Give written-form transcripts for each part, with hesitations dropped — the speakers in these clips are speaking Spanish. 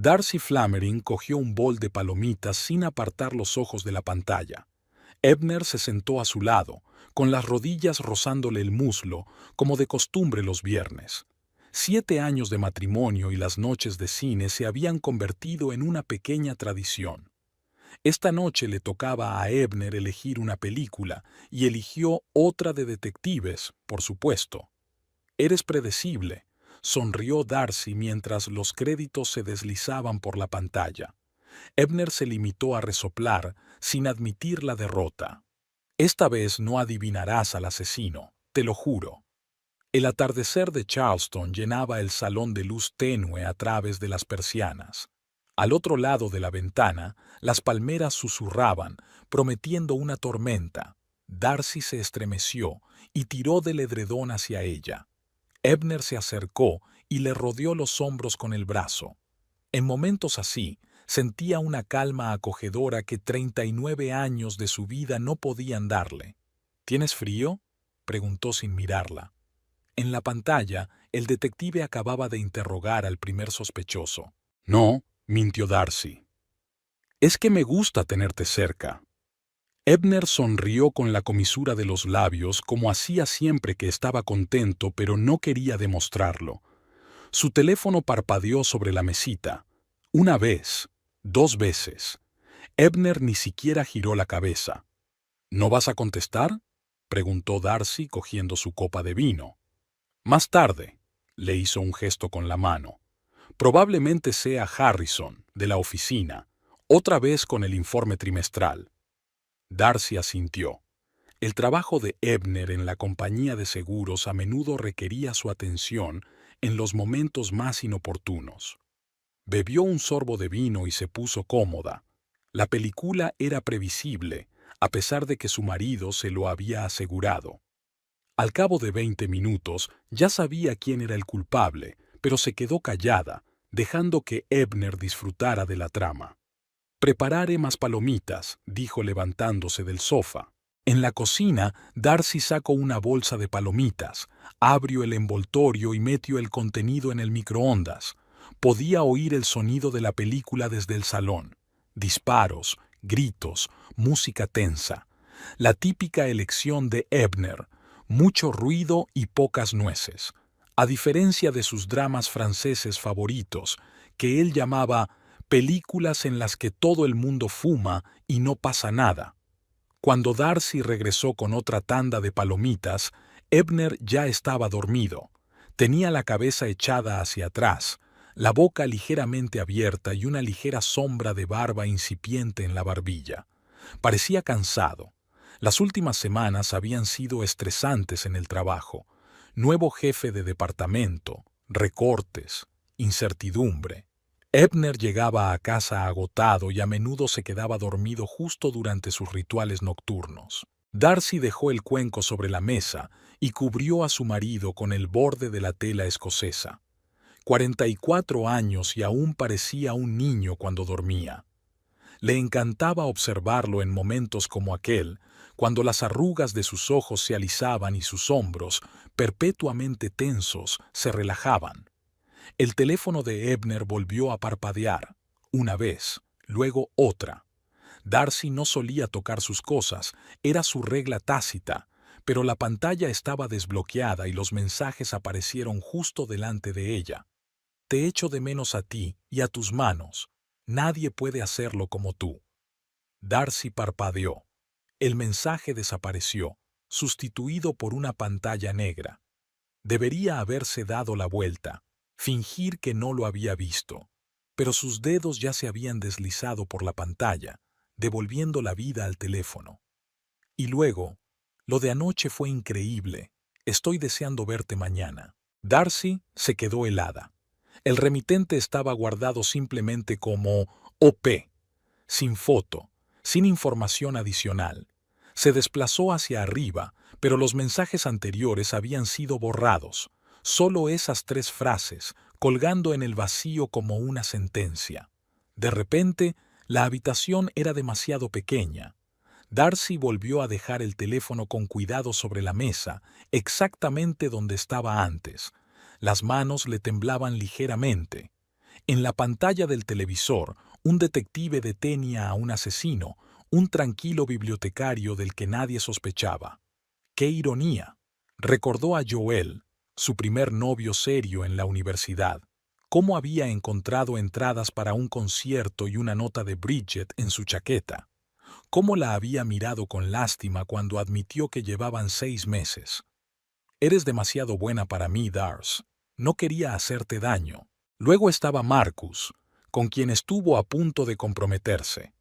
Darcy Flammering cogió un bol de palomitas sin apartar los ojos de la pantalla. Ebner se sentó a su lado, con las rodillas rozándole el muslo, como de costumbre los viernes. 7 años de matrimonio y las noches de cine se habían convertido en una pequeña tradición. Esta noche le tocaba a Ebner elegir una película, y eligió otra de detectives, por supuesto. «Eres predecible», sonrió Darcy mientras los créditos se deslizaban por la pantalla. Ebner se limitó a resoplar, sin admitir la derrota. «Esta vez no adivinarás al asesino, te lo juro». El atardecer de Charleston llenaba el salón de luz tenue a través de las persianas. Al otro lado de la ventana, las palmeras susurraban, prometiendo una tormenta. Darcy se estremeció y tiró del edredón hacia ella. Ebner se acercó y le rodeó los hombros con el brazo. En momentos así, sentía una calma acogedora que 39 años de su vida no podían darle. «¿Tienes frío?», preguntó sin mirarla. En la pantalla, el detective acababa de interrogar al primer sospechoso. «No», mintió Darcy. «Es que me gusta tenerte cerca». Ebner sonrió con la comisura de los labios, como hacía siempre que estaba contento, pero no quería demostrarlo. Su teléfono parpadeó sobre la mesita. Una vez, 2 veces. Ebner ni siquiera giró la cabeza. «¿No vas a contestar?», preguntó Darcy cogiendo su copa de vino. «Más tarde», le hizo un gesto con la mano. «Probablemente sea Harrison, de la oficina, otra vez con el informe trimestral». Darcy asintió. El trabajo de Ebner en la compañía de seguros a menudo requería su atención en los momentos más inoportunos. Bebió un sorbo de vino y se puso cómoda. La película era previsible, a pesar de que su marido se lo había asegurado. Al cabo de 20 minutos ya sabía quién era el culpable, pero se quedó callada, dejando que Ebner disfrutara de la trama. «Prepararé más palomitas», dijo levantándose del sofá. En la cocina, Darcy sacó una bolsa de palomitas, abrió el envoltorio y metió el contenido en el microondas. Podía oír el sonido de la película desde el salón. Disparos, gritos, música tensa. La típica elección de Ebner: mucho ruido y pocas nueces. A diferencia de sus dramas franceses favoritos, que él llamaba películas en las que todo el mundo fuma y no pasa nada. Cuando Darcy regresó con otra tanda de palomitas, Ebner ya estaba dormido. Tenía la cabeza echada hacia atrás, la boca ligeramente abierta y una ligera sombra de barba incipiente en la barbilla. Parecía cansado. Las últimas semanas habían sido estresantes en el trabajo. Nuevo jefe de departamento, recortes, incertidumbre. Ebner llegaba a casa agotado y a menudo se quedaba dormido justo durante sus rituales nocturnos. Darcy dejó el cuenco sobre la mesa y cubrió a su marido con el borde de la tela escocesa. 44 años y aún parecía un niño cuando dormía. Le encantaba observarlo en momentos como aquel, cuando las arrugas de sus ojos se alisaban y sus hombros, perpetuamente tensos, se relajaban. El teléfono de Ebner volvió a parpadear, una vez, luego otra. Darcy no solía tocar sus cosas, era su regla tácita, pero la pantalla estaba desbloqueada y los mensajes aparecieron justo delante de ella. «Te echo de menos a ti y a tus manos. Nadie puede hacerlo como tú». Darcy parpadeó. El mensaje desapareció, sustituido por una pantalla negra. Debería haberse dado la vuelta, fingir que no lo había visto, pero sus dedos ya se habían deslizado por la pantalla, devolviendo la vida al teléfono. Y luego, «Lo de anoche fue increíble. Estoy deseando verte mañana». Darcy se quedó helada. El remitente estaba guardado simplemente como OP, sin foto, sin información adicional. Se desplazó hacia arriba, pero los mensajes anteriores habían sido borrados. Solo esas 3 frases, colgando en el vacío como una sentencia. De repente, la habitación era demasiado pequeña. Darcy volvió a dejar el teléfono con cuidado sobre la mesa, exactamente donde estaba antes. Las manos le temblaban ligeramente. En la pantalla del televisor, un detective detenía a un asesino, un tranquilo bibliotecario del que nadie sospechaba. ¡Qué ironía! Recordó a Joel, su primer novio serio en la universidad, cómo había encontrado entradas para un concierto y una nota de Bridget en su chaqueta, cómo la había mirado con lástima cuando admitió que llevaban 6 meses. Eres demasiado buena para mí, Darcy. No quería hacerte daño. Luego estaba Marcus, con quien estuvo a punto de comprometerse.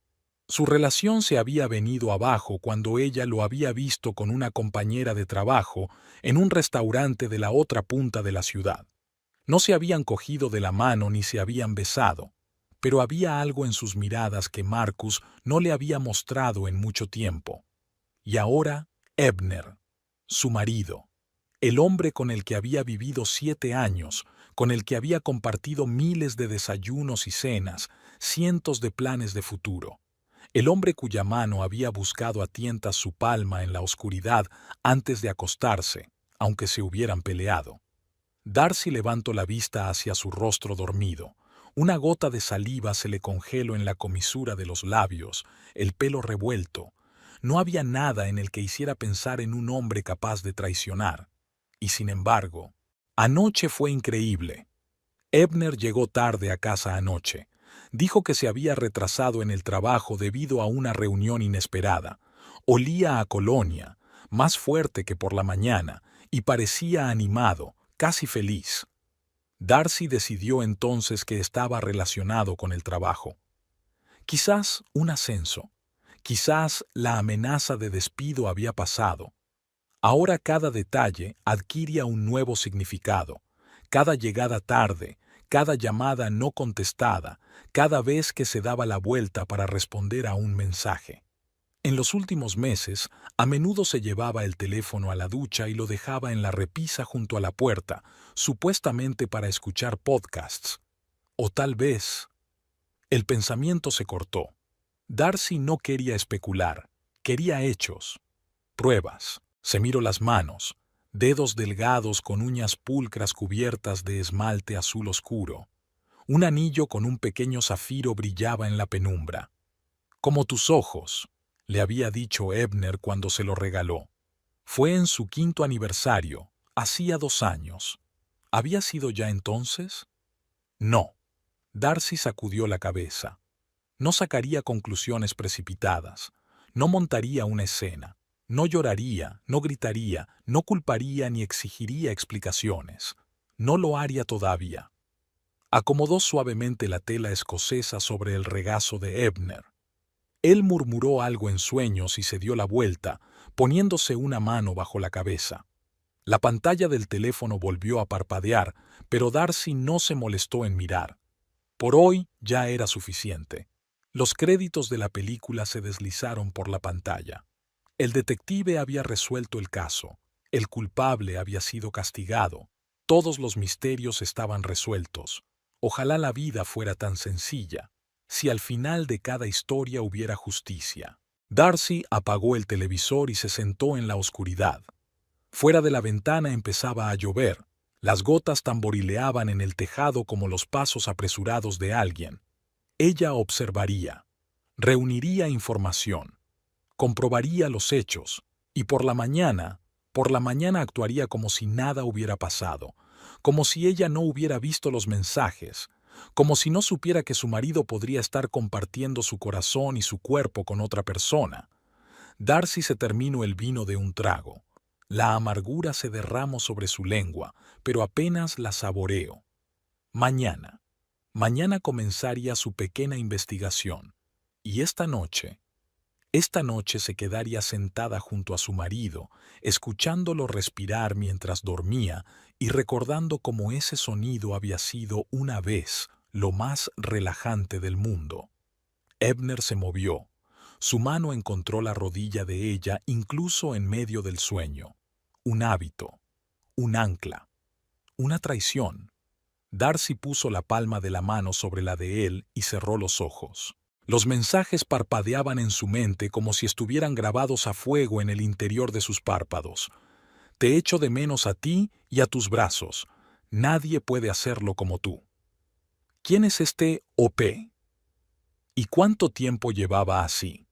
Su relación se había venido abajo cuando ella lo había visto con una compañera de trabajo en un restaurante de la otra punta de la ciudad. No se habían cogido de la mano ni se habían besado, pero había algo en sus miradas que Marcus no le había mostrado en mucho tiempo. Y ahora, Ebner, su marido, el hombre con el que había vivido 7 años, con el que había compartido miles de desayunos y cenas, cientos de planes de futuro. El hombre cuya mano había buscado a tientas su palma en la oscuridad antes de acostarse, aunque se hubieran peleado. Darcy levantó la vista hacia su rostro dormido. Una gota de saliva se le congeló en la comisura de los labios, el pelo revuelto. No había nada en el que hiciera pensar en un hombre capaz de traicionar. Y sin embargo, anoche fue increíble. Ebner llegó tarde a casa anoche. Dijo que se había retrasado en el trabajo debido a una reunión inesperada. Olía a colonia, más fuerte que por la mañana, y parecía animado, casi feliz. Darcy decidió entonces que estaba relacionado con el trabajo. Quizás un ascenso, quizás la amenaza de despido había pasado. Ahora cada detalle adquiría un nuevo significado. Cada llegada tarde, cada llamada no contestada, cada vez que se daba la vuelta para responder a un mensaje. En los últimos meses, a menudo se llevaba el teléfono a la ducha y lo dejaba en la repisa junto a la puerta, supuestamente para escuchar podcasts. O tal vez... El pensamiento se cortó. Darcy no quería especular, quería hechos, pruebas. Se miró las manos, dedos delgados con uñas pulcras cubiertas de esmalte azul oscuro. Un anillo con un pequeño zafiro brillaba en la penumbra. Como tus ojos, le había dicho Ebner cuando se lo regaló. Fue en su 5º aniversario, hacía 2 años. ¿Había sido ya entonces? No. Darcy sacudió la cabeza. No sacaría conclusiones precipitadas. No montaría una escena. No lloraría, no gritaría, no culparía ni exigiría explicaciones. No lo haría todavía. Acomodó suavemente la tela escocesa sobre el regazo de Ebner. Él murmuró algo en sueños y se dio la vuelta, poniéndose una mano bajo la cabeza. La pantalla del teléfono volvió a parpadear, pero Darcy no se molestó en mirar. Por hoy ya era suficiente. Los créditos de la película se deslizaron por la pantalla. El detective había resuelto el caso. El culpable había sido castigado. Todos los misterios estaban resueltos. Ojalá la vida fuera tan sencilla. Si al final de cada historia hubiera justicia. Darcy apagó el televisor y se sentó en la oscuridad. Fuera de la ventana empezaba a llover. Las gotas tamborileaban en el tejado como los pasos apresurados de alguien. Ella observaría. Reuniría información. Comprobaría los hechos, y por la mañana actuaría como si nada hubiera pasado, como si ella no hubiera visto los mensajes, como si no supiera que su marido podría estar compartiendo su corazón y su cuerpo con otra persona. Darcy se terminó el vino de un trago. La amargura se derramó sobre su lengua, pero apenas la saboreó. Mañana comenzaría su pequeña investigación, y esta noche se quedaría sentada junto a su marido, escuchándolo respirar mientras dormía y recordando cómo ese sonido había sido una vez lo más relajante del mundo. Ebner se movió. Su mano encontró la rodilla de ella incluso en medio del sueño. Un hábito, un ancla, una traición. Darcy puso la palma de la mano sobre la de él y cerró los ojos. Los mensajes parpadeaban en su mente como si estuvieran grabados a fuego en el interior de sus párpados. Te echo de menos a ti y a tus brazos. Nadie puede hacerlo como tú. ¿Quién es este OP? ¿Y cuánto tiempo llevaba así?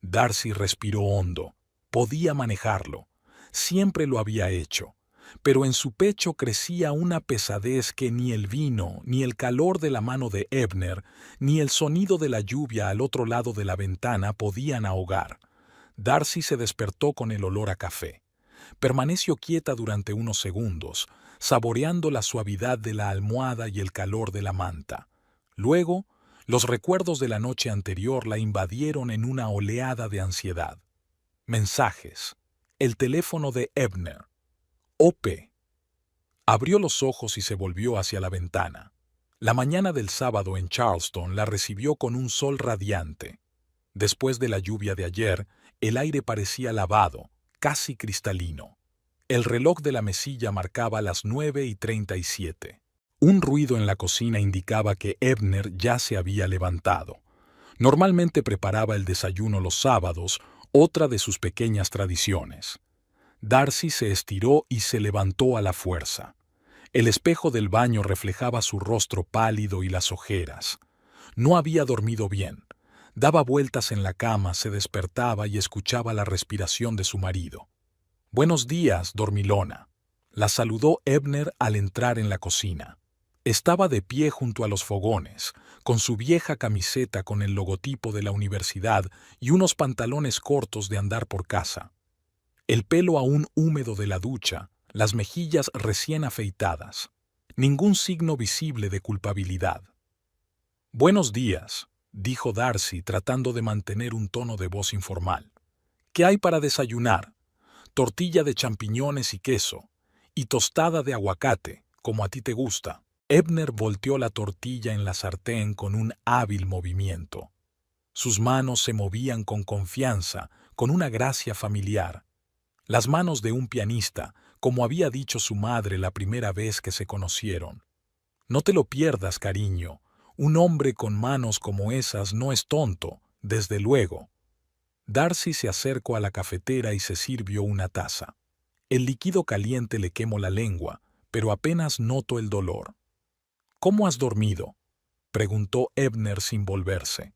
Darcy respiró hondo. Podía manejarlo. Siempre lo había hecho. Pero en su pecho crecía una pesadez que ni el vino, ni el calor de la mano de Ebner, ni el sonido de la lluvia al otro lado de la ventana podían ahogar. Darcy se despertó con el olor a café. Permaneció quieta durante unos segundos, saboreando la suavidad de la almohada y el calor de la manta. Luego, los recuerdos de la noche anterior la invadieron en una oleada de ansiedad. Mensajes. El teléfono de Ebner. OP. Abrió los ojos y se volvió hacia la ventana. La mañana del sábado en Charleston la recibió con un sol radiante. Después de la lluvia de ayer, el aire parecía lavado, casi cristalino. El reloj de la mesilla marcaba las 9:37. Un ruido en la cocina indicaba que Ebner ya se había levantado. Normalmente preparaba el desayuno los sábados, otra de sus pequeñas tradiciones. Darcy se estiró y se levantó a la fuerza. El espejo del baño reflejaba su rostro pálido y las ojeras. No había dormido bien. Daba vueltas en la cama, se despertaba y escuchaba la respiración de su marido. «Buenos días, dormilona», la saludó Ebner al entrar en la cocina. Estaba de pie junto a los fogones, con su vieja camiseta con el logotipo de la universidad y unos pantalones cortos de andar por casa. El pelo aún húmedo de la ducha, las mejillas recién afeitadas. Ningún signo visible de culpabilidad. «Buenos días», dijo Darcy tratando de mantener un tono de voz informal. «¿Qué hay para desayunar? Tortilla de champiñones y queso, y tostada de aguacate, como a ti te gusta». Ebner volteó la tortilla en la sartén con un hábil movimiento. Sus manos se movían con confianza, con una gracia familiar. Las manos de un pianista, como había dicho su madre la primera vez que se conocieron. «No te lo pierdas, cariño. Un hombre con manos como esas no es tonto, desde luego». Darcy se acercó a la cafetera y se sirvió una taza. El líquido caliente le quemó la lengua, pero apenas notó el dolor. «¿Cómo has dormido?», preguntó Ebner sin volverse.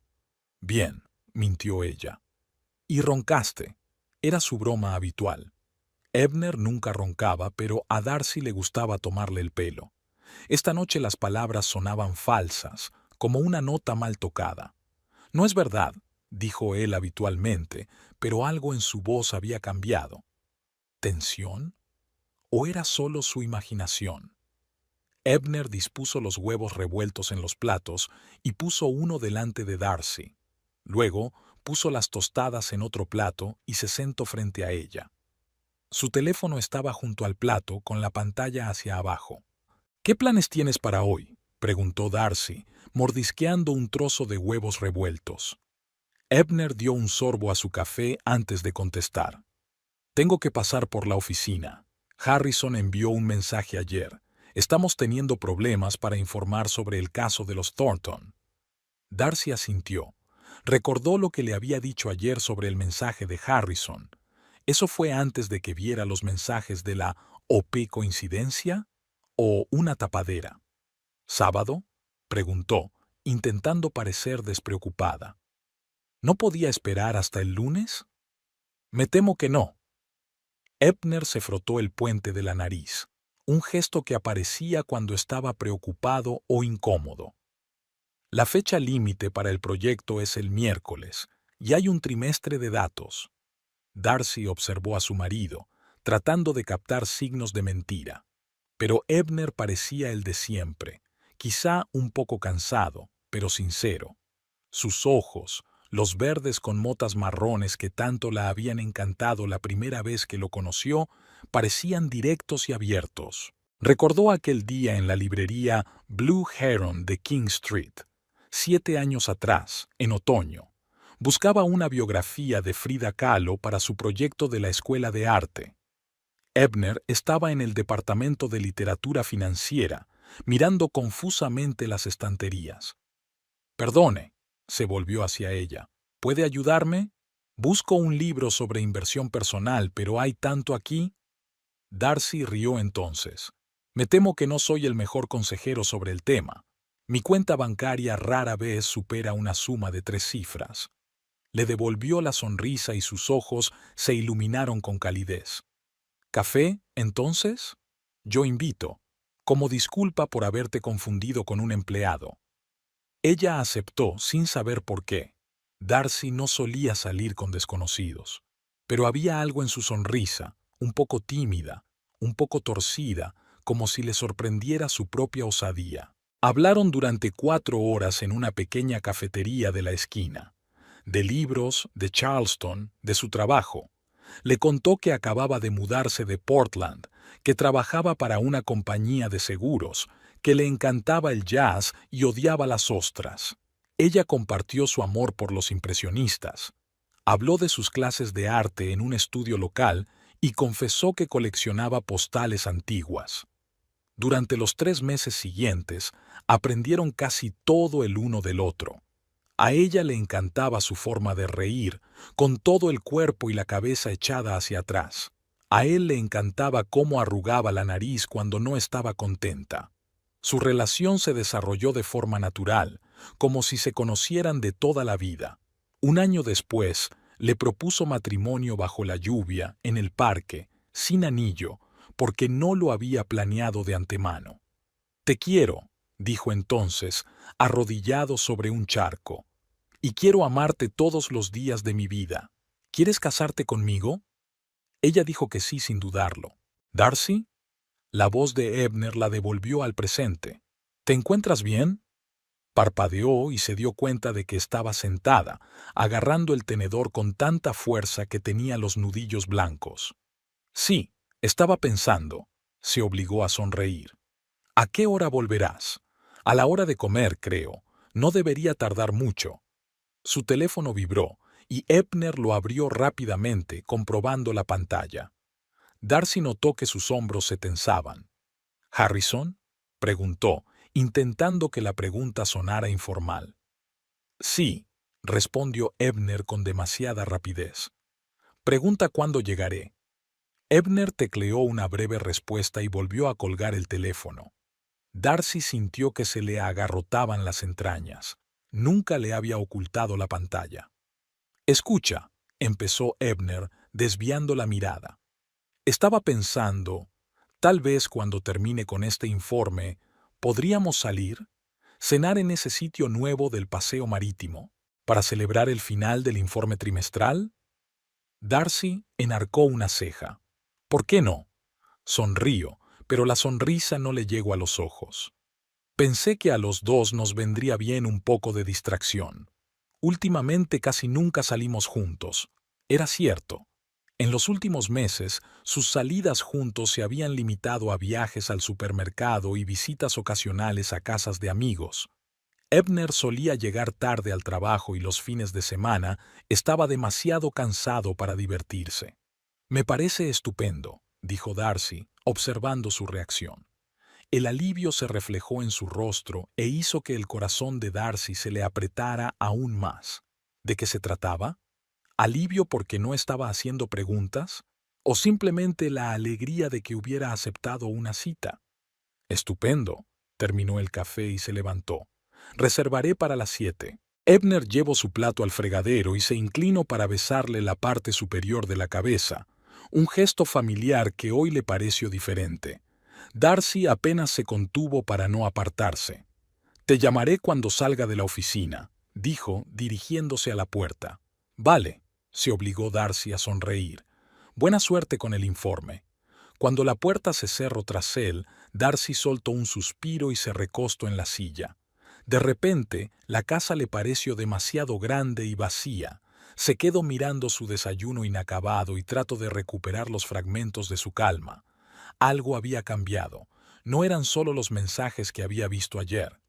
«Bien», mintió ella. «¿Y roncaste?». Era su broma habitual. Ebner nunca roncaba, pero a Darcy le gustaba tomarle el pelo. Esta noche las palabras sonaban falsas, como una nota mal tocada. «No es verdad», dijo él habitualmente, pero algo en su voz había cambiado. ¿Tensión? ¿O era solo su imaginación? Ebner dispuso los huevos revueltos en los platos y puso uno delante de Darcy. Luego puso las tostadas en otro plato y se sentó frente a ella. Su teléfono estaba junto al plato con la pantalla hacia abajo. «¿Qué planes tienes para hoy?», preguntó Darcy, mordisqueando un trozo de huevos revueltos. Ebner dio un sorbo a su café antes de contestar. «Tengo que pasar por la oficina. Harrison envió un mensaje ayer. Estamos teniendo problemas para informar sobre el caso de los Thornton». Darcy asintió. Recordó lo que le había dicho ayer sobre el mensaje de Harrison. ¿Eso fue antes de que viera los mensajes de la OP coincidencia o una tapadera? «¿Sábado?», preguntó, intentando parecer despreocupada. ¿No podía esperar hasta el lunes? «Me temo que no». Ebner se frotó el puente de la nariz, un gesto que aparecía cuando estaba preocupado o incómodo. «La fecha límite para el proyecto es el miércoles, y hay un trimestre de datos». Darcy observó a su marido, tratando de captar signos de mentira. Pero Ebner parecía el de siempre, quizá un poco cansado, pero sincero. Sus ojos, los verdes con motas marrones que tanto la habían encantado la primera vez que lo conoció, parecían directos y abiertos. Recordó aquel día en la librería Blue Heron de King Street, 7 años atrás, en otoño. Buscaba una biografía de Frida Kahlo para su proyecto de la Escuela de Arte. Ebner estaba en el departamento de literatura financiera, mirando confusamente las estanterías. «Perdone», se volvió hacia ella. «¿Puede ayudarme? Busco un libro sobre inversión personal, pero hay tanto aquí». Darcy rió entonces. «Me temo que no soy el mejor consejero sobre el tema». Mi cuenta bancaria rara vez supera una suma de 3 cifras. Le devolvió la sonrisa y sus ojos se iluminaron con calidez. ¿Café, entonces? Yo invito, como disculpa por haberte confundido con un empleado. Ella aceptó sin saber por qué. Darcy no solía salir con desconocidos. Pero había algo en su sonrisa, un poco tímida, un poco torcida, como si le sorprendiera su propia osadía. Hablaron durante 4 horas en una pequeña cafetería de la esquina. De libros, de Charleston, de su trabajo. Le contó que acababa de mudarse de Portland, que trabajaba para una compañía de seguros, que le encantaba el jazz y odiaba las ostras. Ella compartió su amor por los impresionistas. Habló de sus clases de arte en un estudio local y confesó que coleccionaba postales antiguas. Durante los 3 meses siguientes, aprendieron casi todo el uno del otro. A ella le encantaba su forma de reír, con todo el cuerpo y la cabeza echada hacia atrás. A él le encantaba cómo arrugaba la nariz cuando no estaba contenta. Su relación se desarrolló de forma natural, como si se conocieran de toda la vida. Un año después, le propuso matrimonio bajo la lluvia, en el parque, sin anillo, porque no lo había planeado de antemano. «Te quiero», dijo entonces, arrodillado sobre un charco, «y quiero amarte todos los días de mi vida. ¿Quieres casarte conmigo?» Ella dijo que sí sin dudarlo. «¿Darcy?» La voz de Ebner la devolvió al presente. «¿Te encuentras bien?» Parpadeó y se dio cuenta de que estaba sentada, agarrando el tenedor con tanta fuerza que tenía los nudillos blancos. «Sí, estaba pensando», se obligó a sonreír. «¿A qué hora volverás?» «A la hora de comer, creo. No debería tardar mucho». Su teléfono vibró y Ebner lo abrió rápidamente, comprobando la pantalla. Darcy notó que sus hombros se tensaban. «¿Harrison?», preguntó, intentando que la pregunta sonara informal. «Sí», respondió Ebner con demasiada rapidez. «Pregunta cuándo llegaré». Ebner tecleó una breve respuesta y volvió a colgar el teléfono. Darcy sintió que se le agarrotaban las entrañas. Nunca le había ocultado la pantalla. «Escucha», empezó Ebner, desviando la mirada. «Estaba pensando, tal vez cuando termine con este informe, ¿podríamos salir? Cenar en ese sitio nuevo del paseo marítimo, para celebrar el final del informe trimestral». Darcy enarcó una ceja. «¿Por qué no?» Sonrío, pero la sonrisa no le llegó a los ojos. «Pensé que a los dos nos vendría bien un poco de distracción. Últimamente casi nunca salimos juntos». Era cierto. En los últimos meses, sus salidas juntos se habían limitado a viajes al supermercado y visitas ocasionales a casas de amigos. Ebner solía llegar tarde al trabajo y los fines de semana estaba demasiado cansado para divertirse. «Me parece estupendo», dijo Darcy, observando su reacción. El alivio se reflejó en su rostro e hizo que el corazón de Darcy se le apretara aún más. ¿De qué se trataba? ¿Alivio porque no estaba haciendo preguntas? ¿O simplemente la alegría de que hubiera aceptado una cita? «Estupendo», terminó el café y se levantó. «Reservaré para las 7». Ebner llevó su plato al fregadero y se inclinó para besarle la parte superior de la cabeza, un gesto familiar que hoy le pareció diferente. Darcy apenas se contuvo para no apartarse. «Te llamaré cuando salga de la oficina», dijo, dirigiéndose a la puerta. «Vale», se obligó Darcy a sonreír. «Buena suerte con el informe». Cuando la puerta se cerró tras él, Darcy soltó un suspiro y se recostó en la silla. De repente, la casa le pareció demasiado grande y vacía. Se quedó mirando su desayuno inacabado y trató de recuperar los fragmentos de su calma. Algo había cambiado. No eran solo los mensajes que había visto ayer.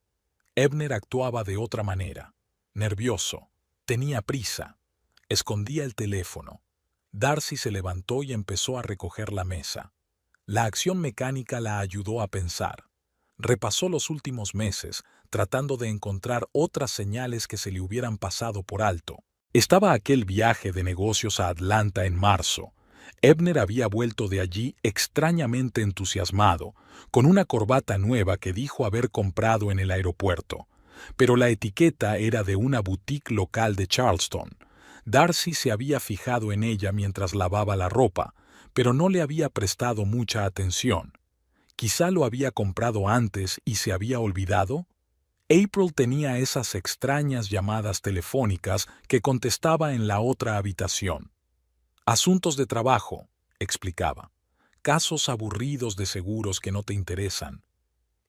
Ebner actuaba de otra manera. Nervioso. Tenía prisa. Escondía el teléfono. Darcy se levantó y empezó a recoger la mesa. La acción mecánica la ayudó a pensar. Repasó los últimos meses, tratando de encontrar otras señales que se le hubieran pasado por alto. Estaba aquel viaje de negocios a Atlanta en marzo, Ebner había vuelto de allí extrañamente entusiasmado, con una corbata nueva que dijo haber comprado en el aeropuerto. Pero la etiqueta era de una boutique local de Charleston. Darcy se había fijado en ella mientras lavaba la ropa, pero no le había prestado mucha atención. Quizá lo había comprado antes y se había olvidado. April tenía esas extrañas llamadas telefónicas que contestaba en la otra habitación. Asuntos de trabajo, explicaba. Casos aburridos de seguros que no te interesan.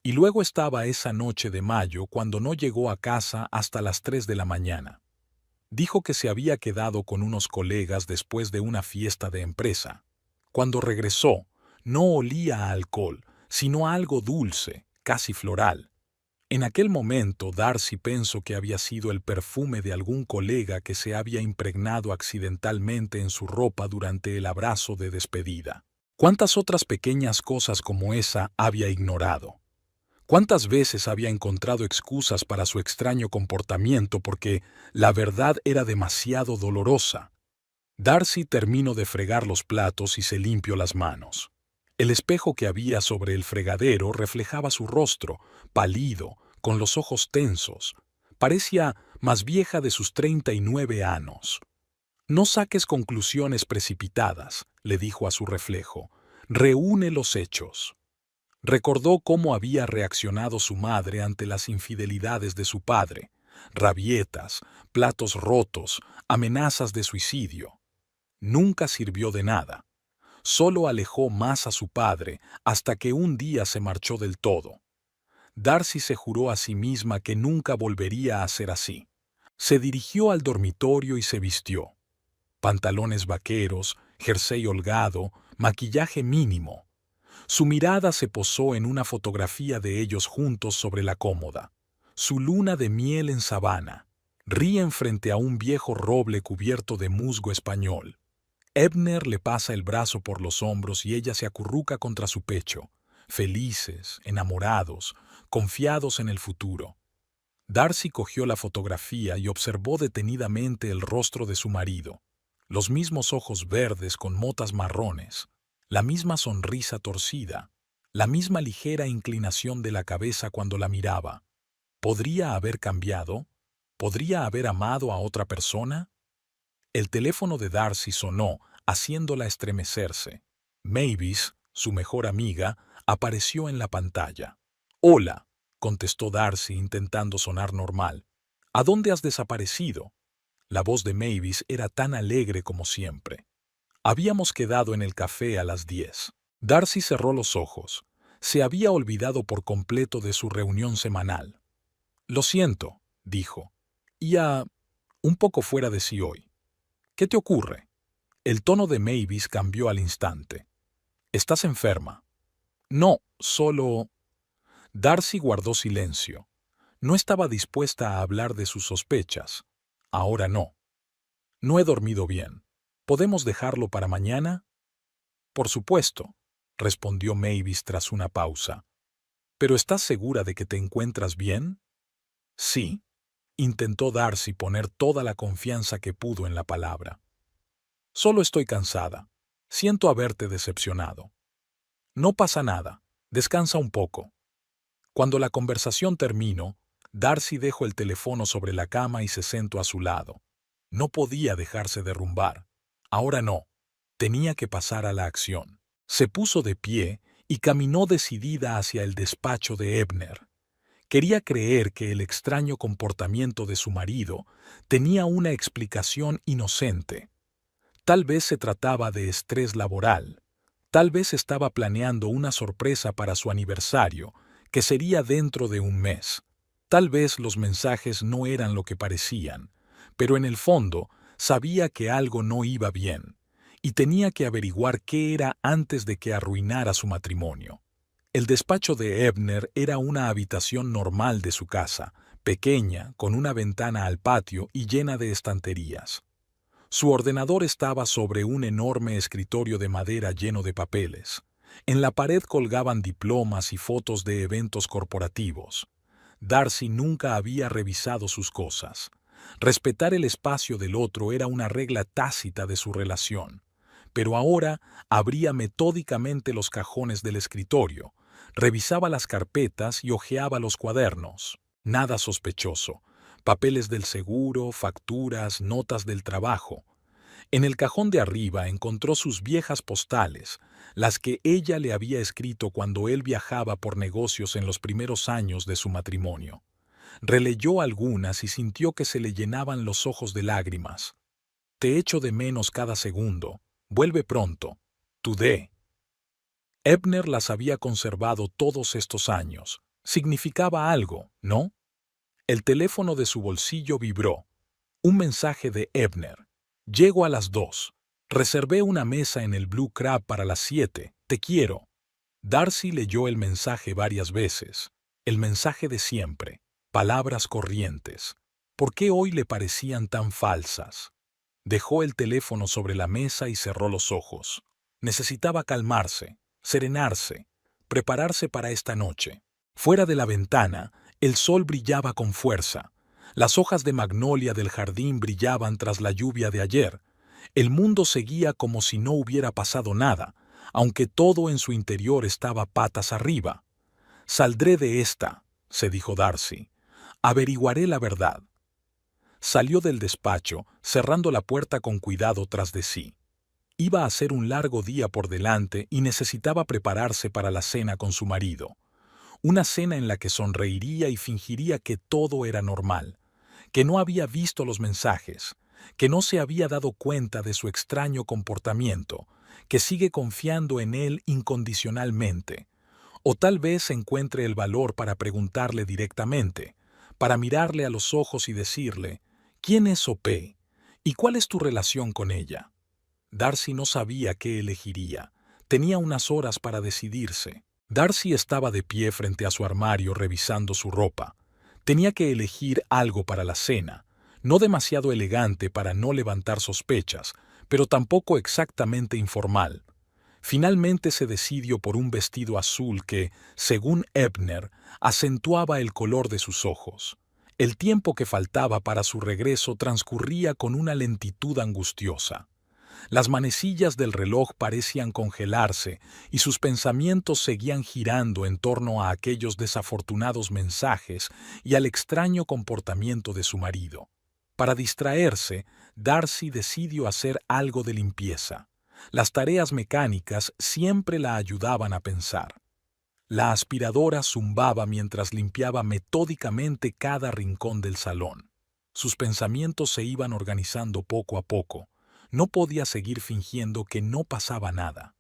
Y luego estaba esa noche de mayo cuando no llegó a casa hasta las 3 de la mañana. Dijo que se había quedado con unos colegas después de una fiesta de empresa. Cuando regresó, no olía a alcohol, sino a algo dulce, casi floral. En aquel momento Darcy pensó que había sido el perfume de algún colega que se había impregnado accidentalmente en su ropa durante el abrazo de despedida. ¿Cuántas otras pequeñas cosas como esa había ignorado? ¿Cuántas veces había encontrado excusas para su extraño comportamiento porque la verdad era demasiado dolorosa? Darcy terminó de fregar los platos y se limpió las manos. El espejo que había sobre el fregadero reflejaba su rostro, pálido, con los ojos tensos. Parecía más vieja de sus 39 años. No saques conclusiones precipitadas, le dijo a su reflejo. Reúne los hechos. Recordó cómo había reaccionado su madre ante las infidelidades de su padre, rabietas, platos rotos, amenazas de suicidio. Nunca sirvió de nada. Solo alejó más a su padre hasta que un día se marchó del todo. Darcy se juró a sí misma que nunca volvería a ser así. Se dirigió al dormitorio y se vistió. Pantalones vaqueros, jersey holgado, maquillaje mínimo. Su mirada se posó en una fotografía de ellos juntos sobre la cómoda. Su luna de miel en sabana. Ríen frente a un viejo roble cubierto de musgo español. Ebner le pasa el brazo por los hombros y ella se acurruca contra su pecho, felices, enamorados, confiados en el futuro. Darcy cogió la fotografía y observó detenidamente el rostro de su marido. Los mismos ojos verdes con motas marrones, la misma sonrisa torcida, la misma ligera inclinación de la cabeza cuando la miraba. ¿Podría haber cambiado? ¿Podría haber amado a otra persona? El teléfono de Darcy sonó, haciéndola estremecerse. Mavis, su mejor amiga, apareció en la pantalla. «Hola», contestó Darcy intentando sonar normal. «¿A dónde has desaparecido?» La voz de Mavis era tan alegre como siempre. Habíamos quedado en el café a las 10. Darcy cerró los ojos. Se había olvidado por completo de su reunión semanal. «Lo siento», dijo. Un poco fuera de sí hoy. ¿Qué te ocurre?» El tono de Mavis cambió al instante. «¿Estás enferma?» «No, solo...» Darcy guardó silencio. No estaba dispuesta a hablar de sus sospechas. Ahora no. «No he dormido bien. ¿Podemos dejarlo para mañana?» «Por supuesto», respondió Mavis tras una pausa. «¿Pero estás segura de que te encuentras bien?» «Sí», intentó Darcy poner toda la confianza que pudo en la palabra. «Solo estoy cansada. Siento haberte decepcionado». «No pasa nada. Descansa un poco». Cuando la conversación terminó, Darcy dejó el teléfono sobre la cama y se sentó a su lado. No podía dejarse derrumbar. Ahora no. Tenía que pasar a la acción. Se puso de pie y caminó decidida hacia el despacho de Ebner. Quería creer que el extraño comportamiento de su marido tenía una explicación inocente. Tal vez se trataba de estrés laboral. Tal vez estaba planeando una sorpresa para su aniversario, que sería dentro de un mes. Tal vez los mensajes no eran lo que parecían, pero en el fondo sabía que algo no iba bien, y tenía que averiguar qué era antes de que arruinara su matrimonio. El despacho de Ebner era una habitación normal de su casa, pequeña, con una ventana al patio y llena de estanterías. Su ordenador estaba sobre un enorme escritorio de madera lleno de papeles. En la pared colgaban diplomas y fotos de eventos corporativos. Darcy nunca había revisado sus cosas. Respetar el espacio del otro era una regla tácita de su relación. pero ahora abría metódicamente los cajones del escritorio, revisaba las carpetas y hojeaba los cuadernos. Nada sospechoso. Papeles del seguro, facturas, notas del trabajo. En el cajón de arriba encontró sus viejas postales, las que ella le había escrito cuando él viajaba por negocios en los primeros años de su matrimonio. Releyó algunas y sintió que se le llenaban los ojos de lágrimas. Te echo de menos cada segundo. Vuelve pronto. Tu D. Ebner las había conservado todos estos años. Significaba algo, ¿no? El teléfono de su bolsillo vibró. Un mensaje de Ebner. Llego a las 2. Reservé una mesa en el Blue Crab para las 7. Te quiero. Darcy leyó el mensaje varias veces. El mensaje de siempre. Palabras corrientes. ¿Por qué hoy le parecían tan falsas? Dejó el teléfono sobre la mesa y cerró los ojos. Necesitaba calmarse, serenarse, prepararse para esta noche. Fuera de la ventana, el sol brillaba con fuerza. Las hojas de magnolia del jardín brillaban tras la lluvia de ayer. El mundo seguía como si no hubiera pasado nada, aunque todo en su interior estaba patas arriba. Saldré de esta, se dijo Darcy. Averiguaré la verdad. Salió del despacho, cerrando la puerta con cuidado tras de sí. Iba a ser un largo día por delante y necesitaba prepararse para la cena con su marido. Una cena en la que sonreiría y fingiría que todo era normal, que no había visto los mensajes, que no se había dado cuenta de su extraño comportamiento, que sigue confiando en él incondicionalmente. O tal vez encuentre el valor para preguntarle directamente, para mirarle a los ojos y decirle, ¿quién es Opé? ¿Y cuál es tu relación con ella? Darcy no sabía qué elegiría. Tenía unas horas para decidirse. Darcy estaba de pie frente a su armario revisando su ropa. Tenía que elegir algo para la cena, no demasiado elegante para no levantar sospechas, pero tampoco exactamente informal. Finalmente se decidió por un vestido azul que, según Ebner, acentuaba el color de sus ojos. El tiempo que faltaba para su regreso transcurría con una lentitud angustiosa. Las manecillas del reloj parecían congelarse y sus pensamientos seguían girando en torno a aquellos desafortunados mensajes y al extraño comportamiento de su marido. Para distraerse, Darcy decidió hacer algo de limpieza. Las tareas mecánicas siempre la ayudaban a pensar. La aspiradora zumbaba mientras limpiaba metódicamente cada rincón del salón. Sus pensamientos se iban organizando poco a poco. No podía seguir fingiendo que no pasaba nada.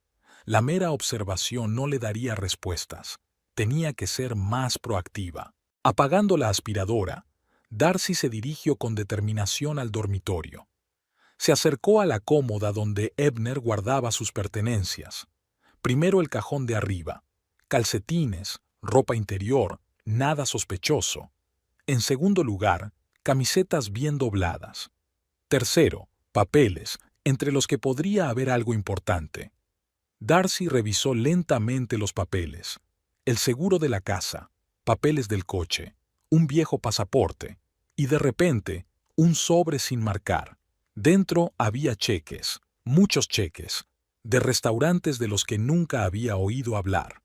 La mera observación no le daría respuestas. Tenía que ser más proactiva. Apagando la aspiradora, Darcy se dirigió con determinación al dormitorio. Se acercó a la cómoda donde Ebner guardaba sus pertenencias. Primero el cajón de arriba. Calcetines, ropa interior, nada sospechoso. En segundo lugar, camisetas bien dobladas. Tercero, papeles, entre los que podría haber algo importante. Darcy revisó lentamente los papeles. El seguro de la casa, papeles del coche, un viejo pasaporte, y de repente, un sobre sin marcar. Dentro había cheques, muchos cheques, de restaurantes de los que nunca había oído hablar.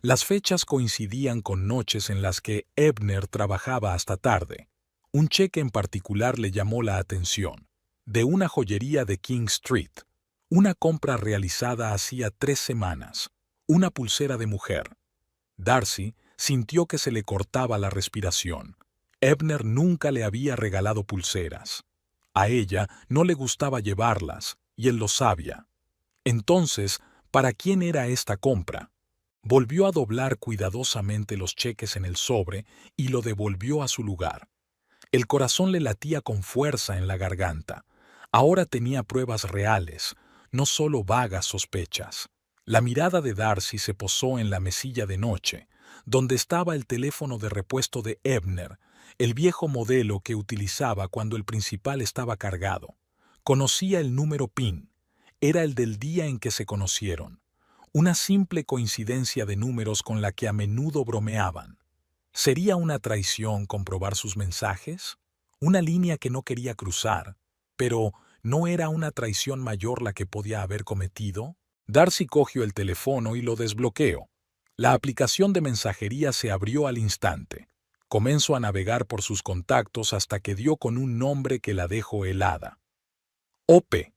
Las fechas coincidían con noches en las que Ebner trabajaba hasta tarde. Un cheque en particular le llamó la atención, de una joyería de King Street. Una compra realizada hacía 3 semanas, una pulsera de mujer. Darcy sintió que se le cortaba la respiración. Ebner nunca le había regalado pulseras. A ella no le gustaba llevarlas, y él lo sabía. Entonces, ¿para quién era esta compra? Volvió a doblar cuidadosamente los cheques en el sobre y lo devolvió a su lugar. El corazón le latía con fuerza en la garganta. Ahora tenía pruebas reales, no solo vagas sospechas. La mirada de Darcy se posó en la mesilla de noche, donde estaba el teléfono de repuesto de Ebner, el viejo modelo que utilizaba cuando el principal estaba cargado. Conocía el número PIN. Era el del día en que se conocieron. Una simple coincidencia de números con la que a menudo bromeaban. ¿Sería una traición comprobar sus mensajes? Una línea que no quería cruzar, pero ¿No era una traición mayor la que podía haber cometido? Darcy cogió el teléfono y lo desbloqueó. La aplicación de mensajería se abrió al instante. Comenzó a navegar por sus contactos hasta que dio con un nombre que la dejó helada. OP.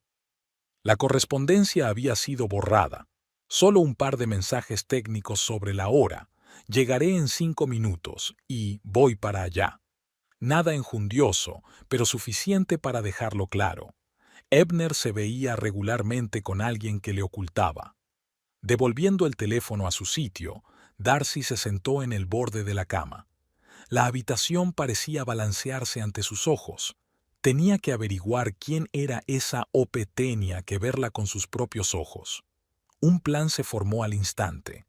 La correspondencia había sido borrada. Solo un par de mensajes técnicos sobre la hora. Llegaré en 5 minutos y voy para allá. Nada enjundioso, pero suficiente para dejarlo claro. Ebner se veía regularmente con alguien que le ocultaba. Devolviendo el teléfono a su sitio, Darcy se sentó en el borde de la cama. La habitación parecía balancearse ante sus ojos. Tenía que averiguar quién era esa OP. Tenía que verla con sus propios ojos. Un plan se formó al instante.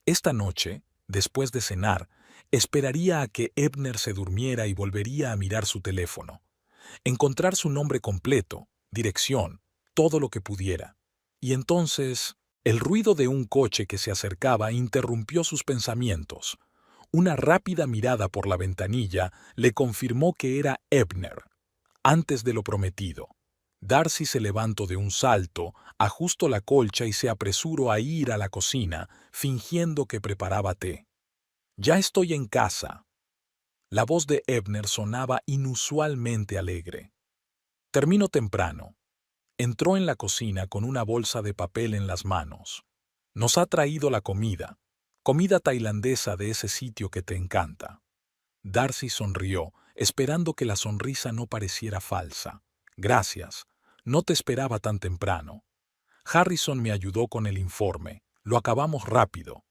Esta noche, después de cenar, esperaría a que Ebner se durmiera y volvería a mirar su teléfono. Encontrar su nombre completo, dirección, todo lo que pudiera. Y entonces, el ruido de un coche que se acercaba interrumpió sus pensamientos. Una rápida mirada por la ventanilla le confirmó que era Ebner. Antes de lo prometido. Darcy se levantó de un salto, ajustó la colcha y se apresuró a ir a la cocina, fingiendo que preparaba té. «Ya estoy en casa». La voz de Ebner sonaba inusualmente alegre. «Termino temprano». Entró en la cocina con una bolsa de papel en las manos. «Nos ha traído la comida. Comida tailandesa de ese sitio que te encanta». Darcy sonrió, esperando que la sonrisa no pareciera falsa. «Gracias. No te esperaba tan temprano. Harrison me ayudó con el informe. Lo acabamos rápido».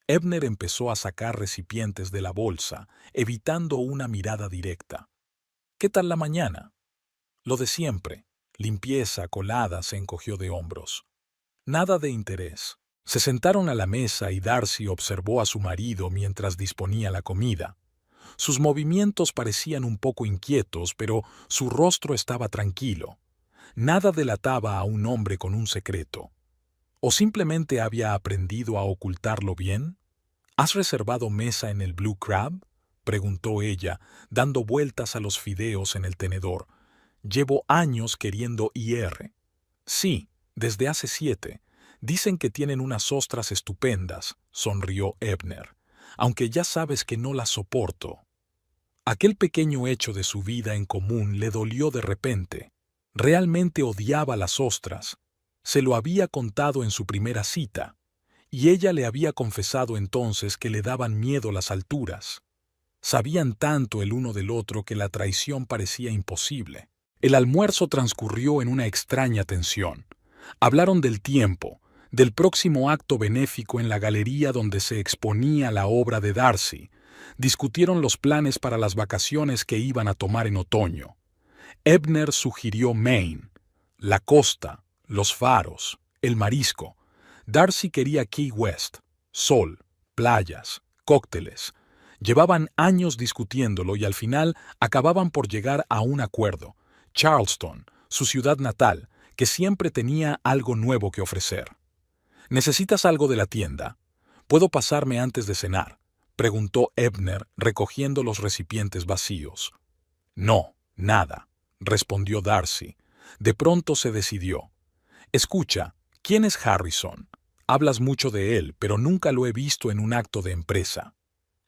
Ebner empezó a sacar recipientes de la bolsa, evitando una mirada directa. «¿Qué tal la mañana?» «Lo de siempre». Limpieza, colada, se encogió de hombros. «Nada de interés». Se sentaron a la mesa y Darcy observó a su marido mientras disponía la comida. Sus movimientos parecían un poco inquietos, pero su rostro estaba tranquilo. Nada delataba a un hombre con un secreto. ¿O simplemente había aprendido a ocultarlo bien? ¿Has reservado mesa en el Blue Crab?, preguntó ella, dando vueltas a los fideos en el tenedor. «Llevo años queriendo ir». «Sí, desde hace 7. Dicen que tienen unas ostras estupendas», sonrió Ebner, «aunque ya sabes que no las soporto». Aquel pequeño hecho de su vida en común le dolió de repente. Realmente odiaba las ostras. Se lo había contado en su primera cita, y ella le había confesado entonces que le daban miedo las alturas. Sabían tanto el uno del otro que la traición parecía imposible. El almuerzo transcurrió en una extraña tensión. Hablaron del tiempo, del próximo acto benéfico en la galería donde se exponía la obra de Darcy. Discutieron los planes para las vacaciones que iban a tomar en otoño. Ebner sugirió Maine, la costa, los faros, el marisco. Darcy quería Key West, sol, playas, cócteles. Llevaban años discutiéndolo y al final acababan por llegar a un acuerdo. Charleston, su ciudad natal, que siempre tenía algo nuevo que ofrecer. «¿Necesitas algo de la tienda? ¿Puedo pasarme antes de cenar?», preguntó Ebner, recogiendo los recipientes vacíos. «No, nada», respondió Darcy. De pronto se decidió. «Escucha, ¿quién es Harrison? Hablas mucho de él, pero nunca lo he visto en un acto de empresa».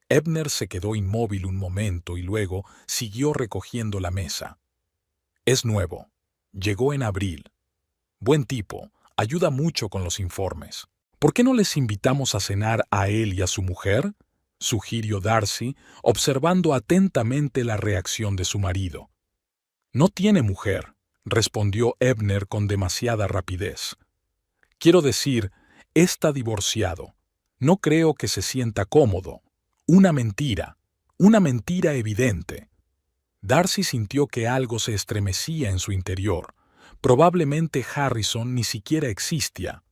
Ebner se quedó inmóvil un momento y luego siguió recogiendo la mesa. «Es nuevo. Llegó en abril. Buen tipo, ayuda mucho con los informes. ¿Por qué no les invitamos a cenar a él y a su mujer?», sugirió Darcy, observando atentamente la reacción de su marido. «No tiene mujer», respondió Ebner con demasiada rapidez. «Quiero decir, está divorciado. No creo que se sienta cómodo. Una mentira evidente». Darcy sintió que algo se estremecía en su interior. Probablemente Harrison ni siquiera existía.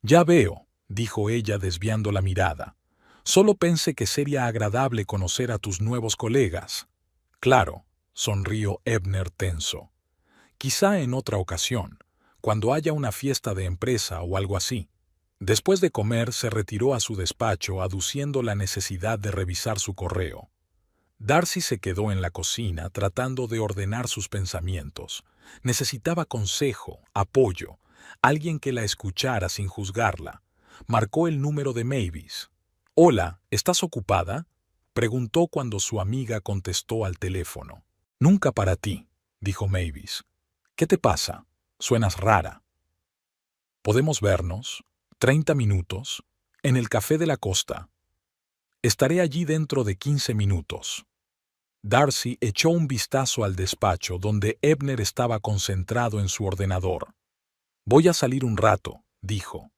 «Ya veo», dijo ella desviando la mirada. «Solo pensé que sería agradable conocer a tus nuevos colegas». «Claro», sonrió Ebner tenso. «Quizá en otra ocasión, cuando haya una fiesta de empresa o algo así». Después de comer se retiró a su despacho aduciendo la necesidad de revisar su correo. Darcy se quedó en la cocina tratando de ordenar sus pensamientos. Necesitaba consejo, apoyo, alguien que la escuchara sin juzgarla. Marcó el número de Mavis. «Hola, ¿estás ocupada?», preguntó cuando su amiga contestó al teléfono. «Nunca para ti», dijo Mavis. «¿Qué te pasa? Suenas rara». «¿Podemos vernos? 30 minutos. En el Café de la Costa. Estaré allí dentro de 15 minutos». Darcy echó un vistazo al despacho donde Ebner estaba concentrado en su ordenador. «Voy a salir un rato», dijo.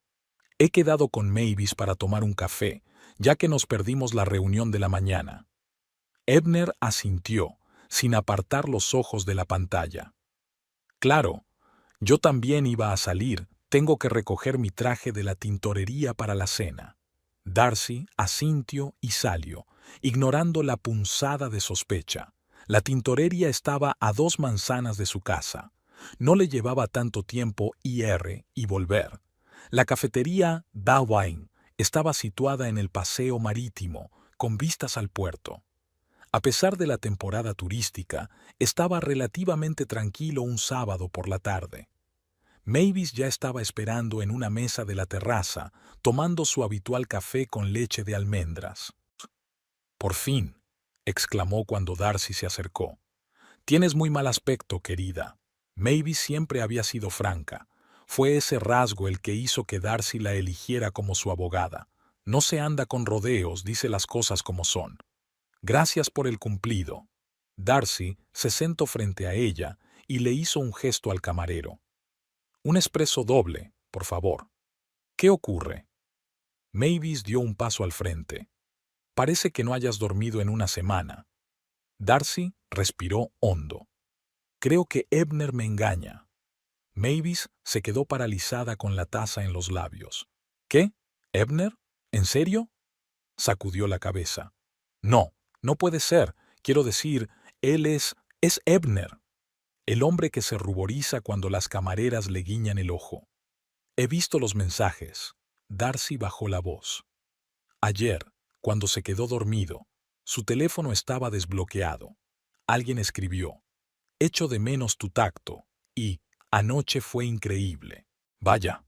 «He quedado con Mavis para tomar un café, ya que nos perdimos la reunión de la mañana». Ebner asintió, sin apartar los ojos de la pantalla. «Claro, yo también iba a salir. Tengo que recoger mi traje de la tintorería para la cena». Darcy asintió y salió, ignorando la punzada de sospecha. La tintorería estaba a 2 manzanas de su casa. No le llevaba tanto tiempo ir y volver. La cafetería Dawine estaba situada en el paseo marítimo, con vistas al puerto. A pesar de la temporada turística, estaba relativamente tranquilo un sábado por la tarde. Mavis ya estaba esperando en una mesa de la terraza, tomando su habitual café con leche de almendras. «Por fin», exclamó cuando Darcy se acercó. «Tienes muy mal aspecto, querida». Mavis siempre había sido franca. Fue ese rasgo el que hizo que Darcy la eligiera como su abogada. No se anda con rodeos, dice las cosas como son. «Gracias por el cumplido». Darcy se sentó frente a ella y le hizo un gesto al camarero. «Un espresso doble, por favor». «¿Qué ocurre?» Mavis dio un paso al frente. «Parece que no hayas dormido en una semana». Darcy respiró hondo. «Creo que Ebner me engaña». Mavis se quedó paralizada con la taza en los labios. «¿Qué? ¿Ebner? ¿En serio?». Sacudió la cabeza. «No, no puede ser. Quiero decir, él es Ebner. El hombre que se ruboriza cuando las camareras le guiñan el ojo». «He visto los mensajes». Darcy bajó la voz. Ayer, cuando se quedó dormido, su teléfono estaba desbloqueado. Alguien escribió: «Echo de menos tu tacto» y «Anoche fue increíble». «Vaya».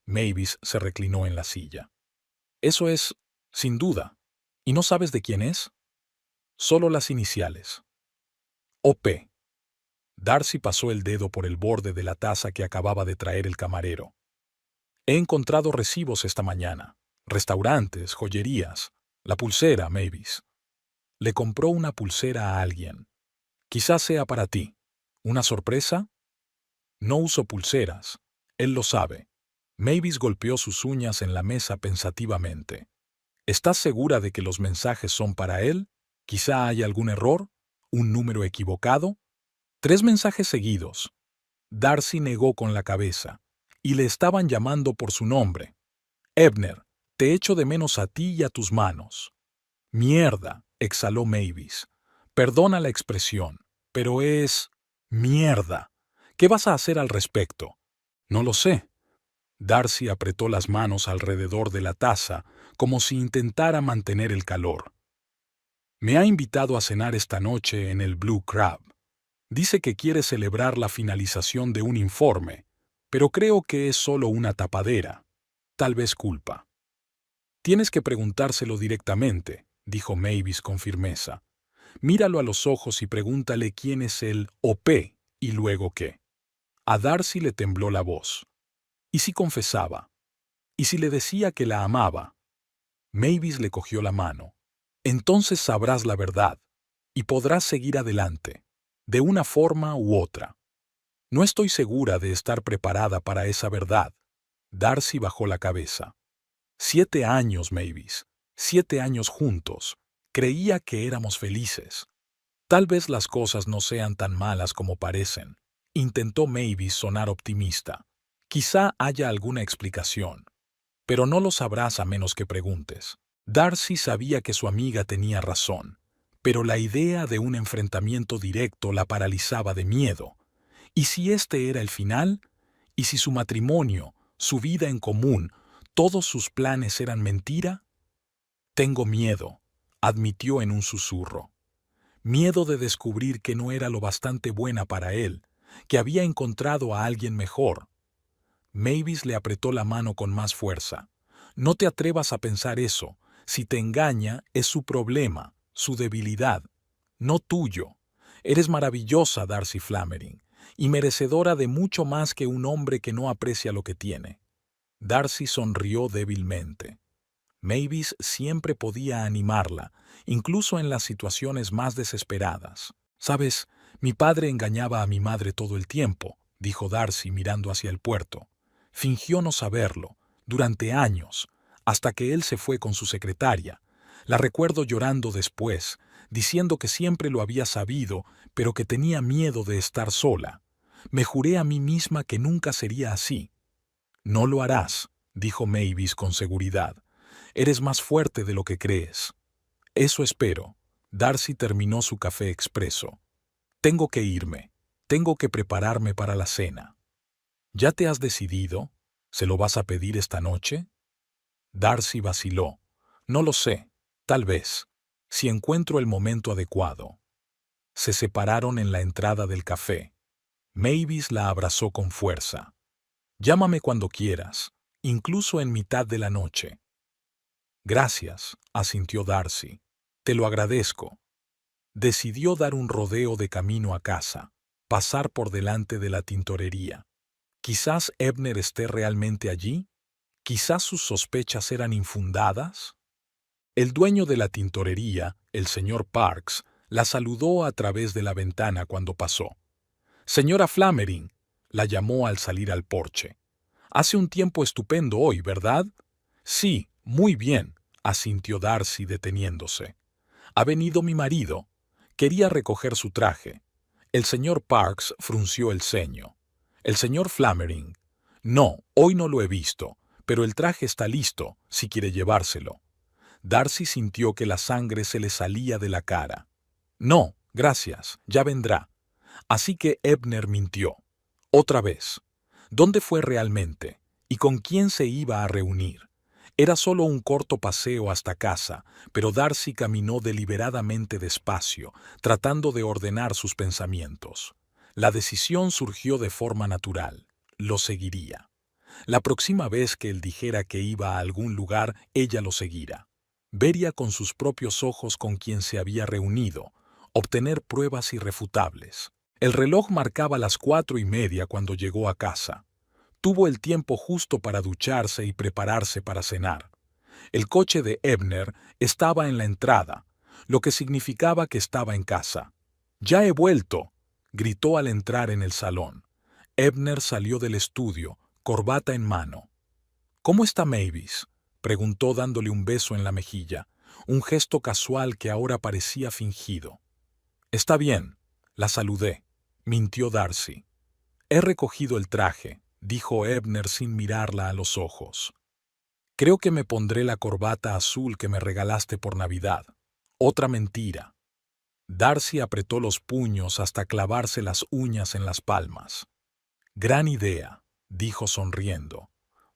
Mavis se reclinó en la silla. «Eso es, sin duda. ¿Y no sabes de quién es?». «Solo las iniciales». «OP». Darcy pasó el dedo por el borde de la taza que acababa de traer el camarero. «He encontrado recibos esta mañana. Restaurantes, joyerías. La pulsera, Mavis». Le compró una pulsera a alguien. «Quizás sea para ti. ¿Una sorpresa?». «No uso pulseras. Él lo sabe». Mavis golpeó sus uñas en la mesa pensativamente. «¿Estás segura de que los mensajes son para él? ¿Quizá haya algún error? ¿Un número equivocado?». 3 mensajes seguidos. Darcy negó con la cabeza. Y le estaban llamando por su nombre. «Ebner, te echo de menos a ti y a tus manos». «Mierda», exhaló Mavis. «Perdona la expresión, pero es... mierda. ¿Qué vas a hacer al respecto?». «No lo sé». Darcy apretó las manos alrededor de la taza, como si intentara mantener el calor. «Me ha invitado a cenar esta noche en el Blue Crab. Dice que quiere celebrar la finalización de un informe, pero creo que es solo una tapadera. Tal vez culpa». «Tienes que preguntárselo directamente», dijo Mavis con firmeza. «Míralo a los ojos y pregúntale quién es el OP y luego qué». A Darcy le tembló la voz. ¿Y si confesaba? ¿Y si le decía que la amaba? Mavis le cogió la mano. «Entonces sabrás la verdad y podrás seguir adelante, de una forma u otra». «No estoy segura de estar preparada para esa verdad». Darcy bajó la cabeza. 7 años, Mavis. 7 años juntos. Creía que éramos felices. Tal vez las cosas no sean tan malas como parecen. Intentó Mavis sonar optimista. Quizá haya alguna explicación. Pero no lo sabrás a menos que preguntes. Darcy sabía que su amiga tenía razón, pero la idea de un enfrentamiento directo la paralizaba de miedo. ¿Y si este era el final? ¿Y si su matrimonio, su vida en común, todos sus planes eran mentira? «Tengo miedo», admitió en un susurro. miedo de descubrir que no era lo bastante buena para él, que había encontrado a alguien mejor. Mavis le apretó la mano con más fuerza. No te atrevas a pensar eso. Si te engaña, es su problema, su debilidad, no tuyo. Eres maravillosa, Darcy Flammering, y merecedora de mucho más que un hombre que no aprecia lo que tiene. Darcy sonrió débilmente. Mavis siempre podía animarla, incluso en las situaciones más desesperadas. «Sabes, mi padre engañaba a mi madre todo el tiempo», dijo Darcy mirando hacia el puerto. «Fingió no saberlo, durante años, hasta que él se fue con su secretaria. La recuerdo llorando después, diciendo que siempre lo había sabido, pero que tenía miedo de estar sola. Me juré a mí misma que nunca sería así». «No lo harás», dijo Mavis con seguridad. «Eres más fuerte de lo que crees». «Eso espero». Darcy terminó su café expreso. «Tengo que irme. Tengo que prepararme para la cena». «¿Ya te has decidido? ¿Se lo vas a pedir esta noche?» Darcy vaciló. «No lo sé. Tal vez. Si encuentro el momento adecuado». Se separaron en la entrada del café. Mavis la abrazó con fuerza. «Llámame cuando quieras, incluso en mitad de la noche». «Gracias», asintió Darcy. «Te lo agradezco». Decidió dar un rodeo de camino a casa, pasar por delante de la tintorería. Quizás Ebner esté realmente allí. Quizás sus sospechas eran infundadas. El dueño de la tintorería, el señor Parks, la saludó a través de la ventana cuando pasó. «Señora Flammering», la llamó al salir al porche. «Hace un tiempo estupendo hoy, ¿verdad?» «Sí, muy bien», asintió Darcy deteniéndose. «Ha venido mi marido. Quería recoger su traje». El señor Parks frunció el ceño. «El señor Flammering». «No, hoy no lo he visto, pero el traje está listo, si quiere llevárselo». Darcy sintió que la sangre se le salía de la cara. «No, gracias, ya vendrá». Así que Ebner mintió. Otra vez. ¿Dónde fue realmente? ¿Y con quién se iba a reunir? Era solo un corto paseo hasta casa, pero Darcy caminó deliberadamente despacio, tratando de ordenar sus pensamientos. La decisión surgió de forma natural. Lo seguiría. La próxima vez que él dijera que iba a algún lugar, ella lo seguirá. Vería con sus propios ojos con quién se había reunido, obtener pruebas irrefutables. El reloj marcaba las 4:30 cuando llegó a casa. Tuvo el tiempo justo para ducharse y prepararse para cenar. El coche de Ebner estaba en la entrada, lo que significaba que estaba en casa. «Ya he vuelto», gritó al entrar en el salón. Ebner salió del estudio, corbata en mano. «¿Cómo está Mavis?», preguntó dándole un beso en la mejilla, un gesto casual que ahora parecía fingido. «Está bien», la saludé, mintió Darcy. «He recogido el traje», dijo Ebner sin mirarla a los ojos. «Creo que me pondré la corbata azul que me regalaste por Navidad». Otra mentira. Darcy apretó los puños hasta clavarse las uñas en las palmas. «Gran idea», dijo sonriendo.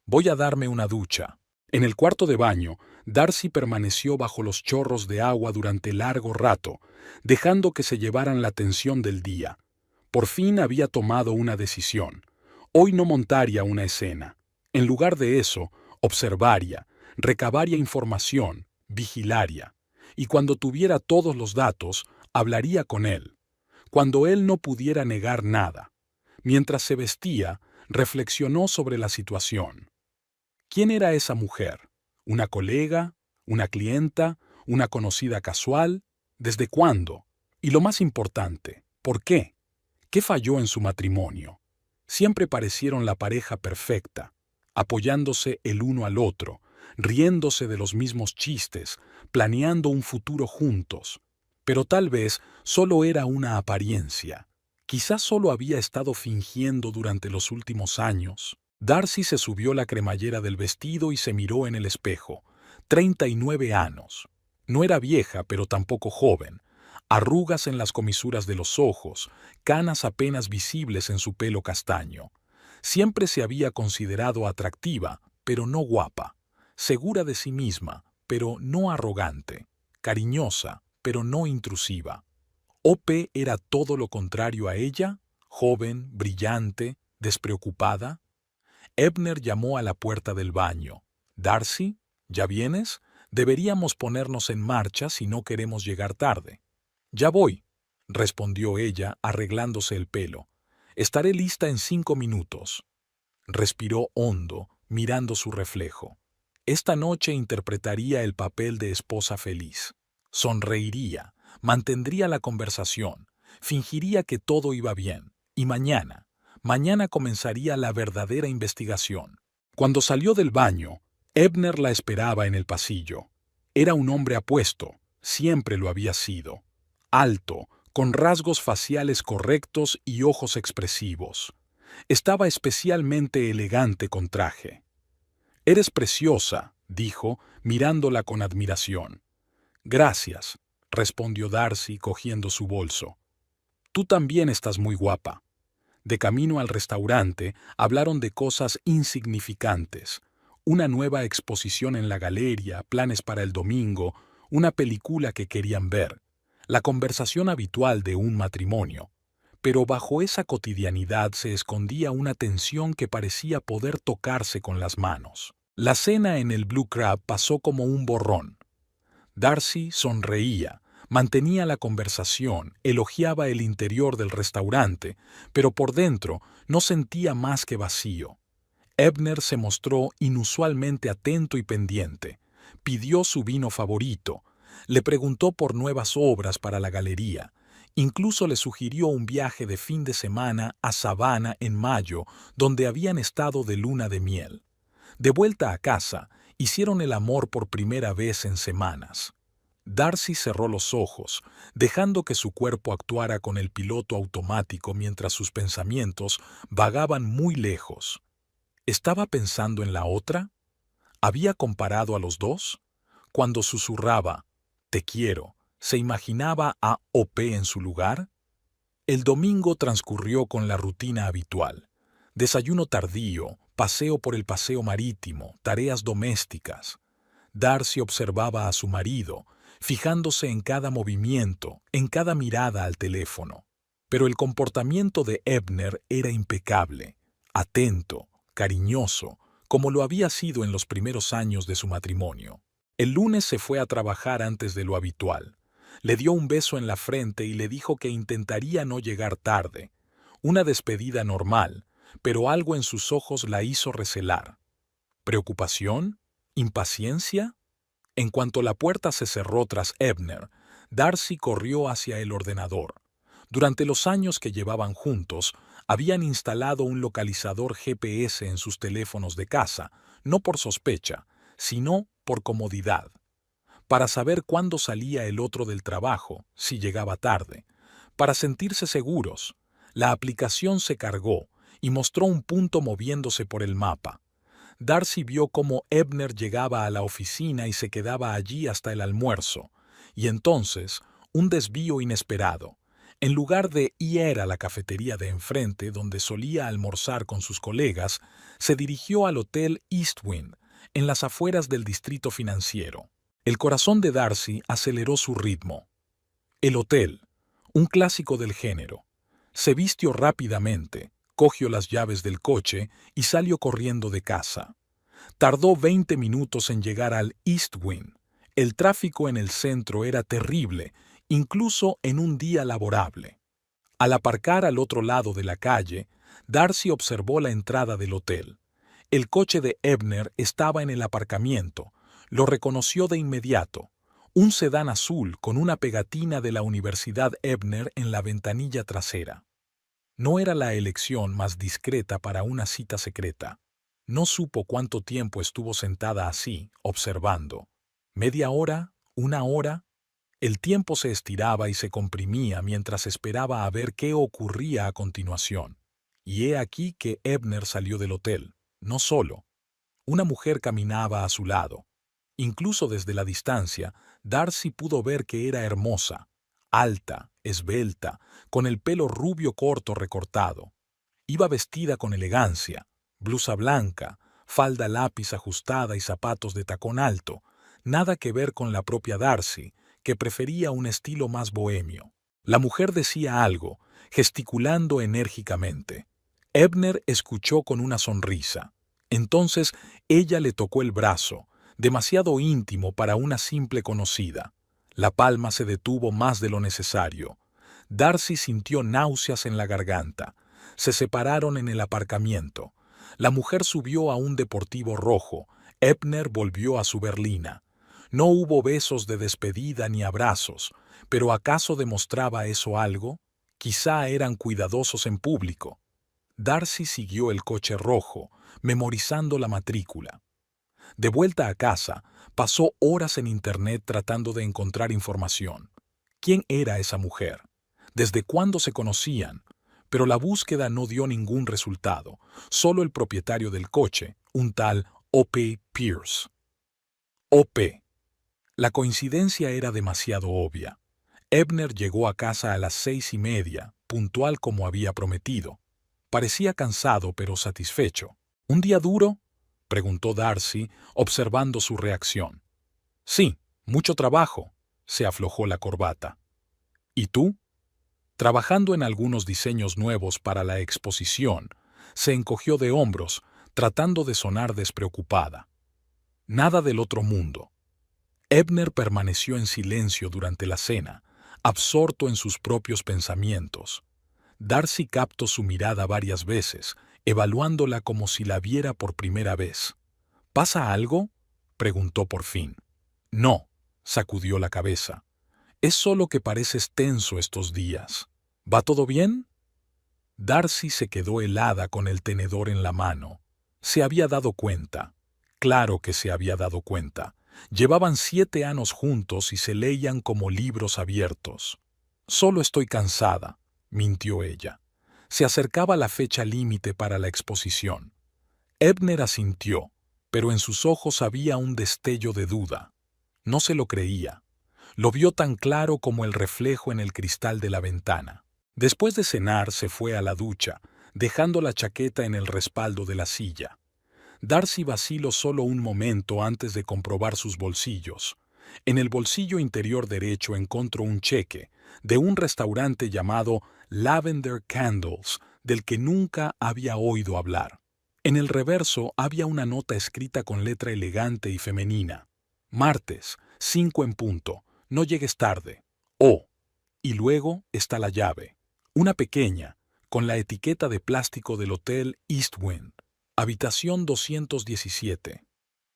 «Voy a darme una ducha». En el cuarto de baño, Darcy permaneció bajo los chorros de agua durante largo rato, dejando que se llevaran la tensión del día. Por fin había tomado una decisión. Hoy no montaría una escena. En lugar de eso, observaría, recabaría información, vigilaría. Y cuando tuviera todos los datos, hablaría con él. Cuando él no pudiera negar nada. Mientras se vestía, reflexionó sobre la situación. ¿Quién era esa mujer? ¿Una colega? ¿Una clienta? ¿Una conocida casual? ¿Desde cuándo? Y lo más importante, ¿por qué? ¿Qué falló en su matrimonio? Siempre parecieron la pareja perfecta, apoyándose el uno al otro, riéndose de los mismos chistes, planeando un futuro juntos. Pero tal vez solo era una apariencia. Quizás solo había estado fingiendo durante los últimos años. Darcy se subió la cremallera del vestido y se miró en el espejo. 39 años. No era vieja, pero tampoco joven. Arrugas en las comisuras de los ojos, canas apenas visibles en su pelo castaño. Siempre se había considerado atractiva, pero no guapa. Segura de sí misma, pero no arrogante. Cariñosa, pero no intrusiva. OP era todo lo contrario a ella, joven, brillante, despreocupada. Ebner llamó a la puerta del baño. «Darcy, ¿ya vienes? Deberíamos ponernos en marcha si no queremos llegar tarde». «Ya voy», respondió ella, arreglándose el pelo. «Estaré lista en 5 minutos». Respiró hondo, mirando su reflejo. Esta noche interpretaría el papel de esposa feliz. Sonreiría, mantendría la conversación, fingiría que todo iba bien. Y mañana comenzaría la verdadera investigación. Cuando salió del baño, Ebner la esperaba en el pasillo. Era un hombre apuesto, siempre lo había sido. Alto, con rasgos faciales correctos y ojos expresivos. Estaba especialmente elegante con traje. «Eres preciosa», dijo, mirándola con admiración. «Gracias», respondió Darcy cogiendo su bolso. «Tú también estás muy guapa». De camino al restaurante, hablaron de cosas insignificantes. Una nueva exposición en la galería, planes para el domingo, una película que querían ver. La conversación habitual de un matrimonio. Pero bajo esa cotidianidad se escondía una tensión que parecía poder tocarse con las manos. La cena en el Blue Crab pasó como un borrón. Darcy sonreía, mantenía la conversación, elogiaba el interior del restaurante, pero por dentro no sentía más que vacío. Ebner se mostró inusualmente atento y pendiente. Pidió su vino favorito, le preguntó por nuevas obras para la galería. Incluso le sugirió un viaje de fin de semana a Savannah en mayo, donde habían estado de luna de miel. De vuelta a casa, hicieron el amor por primera vez en semanas. Darcy cerró los ojos, dejando que su cuerpo actuara con el piloto automático mientras sus pensamientos vagaban muy lejos. ¿Estaba pensando en la otra? ¿Había comparado a los dos? Cuando susurraba, «Te quiero», ¿se imaginaba a OP en su lugar? El domingo transcurrió con la rutina habitual. Desayuno tardío, paseo por el paseo marítimo, tareas domésticas. Darcy observaba a su marido, fijándose en cada movimiento, en cada mirada al teléfono. Pero el comportamiento de Ebner era impecable, atento, cariñoso, como lo había sido en los primeros años de su matrimonio. El lunes se fue a trabajar antes de lo habitual. Le dio un beso en la frente y le dijo que intentaría no llegar tarde. Una despedida normal, pero algo en sus ojos la hizo recelar. ¿Preocupación? ¿Impaciencia? En cuanto la puerta se cerró tras Ebner, Darcy corrió hacia el ordenador. Durante los años que llevaban juntos, habían instalado un localizador GPS en sus teléfonos de casa, no por sospecha, sino por comodidad. Para saber cuándo salía el otro del trabajo, si llegaba tarde. Para sentirse seguros, la aplicación se cargó y mostró un punto moviéndose por el mapa. Darcy vio cómo Ebner llegaba a la oficina y se quedaba allí hasta el almuerzo, y entonces, un desvío inesperado. En lugar de ir a la cafetería de enfrente, donde solía almorzar con sus colegas, se dirigió al Hotel Eastwind, en las afueras del distrito financiero. El corazón de Darcy aceleró su ritmo. El hotel, un clásico del género. Se vistió rápidamente, cogió las llaves del coche y salió corriendo de casa. Tardó 20 minutos en llegar al Eastwind. El tráfico en el centro era terrible, incluso en un día laborable. Al aparcar al otro lado de la calle, Darcy observó la entrada del hotel. El coche de Ebner estaba en el aparcamiento. Lo reconoció de inmediato. Un sedán azul con una pegatina de la Universidad Ebner en la ventanilla trasera. No era la elección más discreta para una cita secreta. No supo cuánto tiempo estuvo sentada así, observando. ¿Media hora? ¿Una hora? El tiempo se estiraba y se comprimía mientras esperaba a ver qué ocurría a continuación. Y he aquí que Ebner salió del hotel, no solo. Una mujer caminaba a su lado. Incluso desde la distancia, Darcy pudo ver que era hermosa, alta, esbelta, con el pelo rubio corto recortado. Iba vestida con elegancia, blusa blanca, falda lápiz ajustada y zapatos de tacón alto, nada que ver con la propia Darcy, que prefería un estilo más bohemio. La mujer decía algo, gesticulando enérgicamente. Ebner escuchó con una sonrisa. Entonces ella le tocó el brazo, demasiado íntimo para una simple conocida. La palma se detuvo más de lo necesario. Darcy sintió náuseas en la garganta. Se separaron en el aparcamiento. La mujer subió a un deportivo rojo. Ebner volvió a su berlina. No hubo besos de despedida ni abrazos, pero ¿acaso demostraba eso algo? Quizá eran cuidadosos en público. Darcy siguió el coche rojo, memorizando la matrícula. De vuelta a casa, pasó horas en Internet tratando de encontrar información. ¿Quién era esa mujer? ¿Desde cuándo se conocían? Pero la búsqueda no dio ningún resultado, solo el propietario del coche, un tal O.P. Pierce. O.P. La coincidencia era demasiado obvia. Ebner llegó a casa a las 6:30, puntual como había prometido. Parecía cansado pero satisfecho. ¿Un día duro?, preguntó Darcy, observando su reacción. Sí, mucho trabajo. Se aflojó la corbata. ¿Y tú? Trabajando en algunos diseños nuevos para la exposición, se encogió de hombros, tratando de sonar despreocupada. Nada del otro mundo. Ebner permaneció en silencio durante la cena, absorto en sus propios pensamientos. Darcy captó su mirada varias veces, evaluándola como si la viera por primera vez. ¿Pasa algo?, preguntó por fin. No, sacudió la cabeza. Es solo que pareces tenso estos días. ¿Va todo bien? Darcy se quedó helada con el tenedor en la mano. Se había dado cuenta. Claro que se había dado cuenta. Llevaban 7 años juntos y se leían como libros abiertos. Solo estoy cansada, mintió ella. Se acercaba la fecha límite para la exposición. Ebner asintió, pero en sus ojos había un destello de duda. No se lo creía. Lo vio tan claro como el reflejo en el cristal de la ventana. Después de cenar se fue a la ducha, dejando la chaqueta en el respaldo de la silla. Darcy vaciló solo un momento antes de comprobar sus bolsillos. En el bolsillo interior derecho encontró un cheque de un restaurante llamado Lavender Candles, del que nunca había oído hablar. En el reverso había una nota escrita con letra elegante y femenina. Martes, 5 en punto, no llegues tarde. Oh. Y luego está la llave. Una pequeña, con la etiqueta de plástico del Hotel Eastwind. Habitación 217.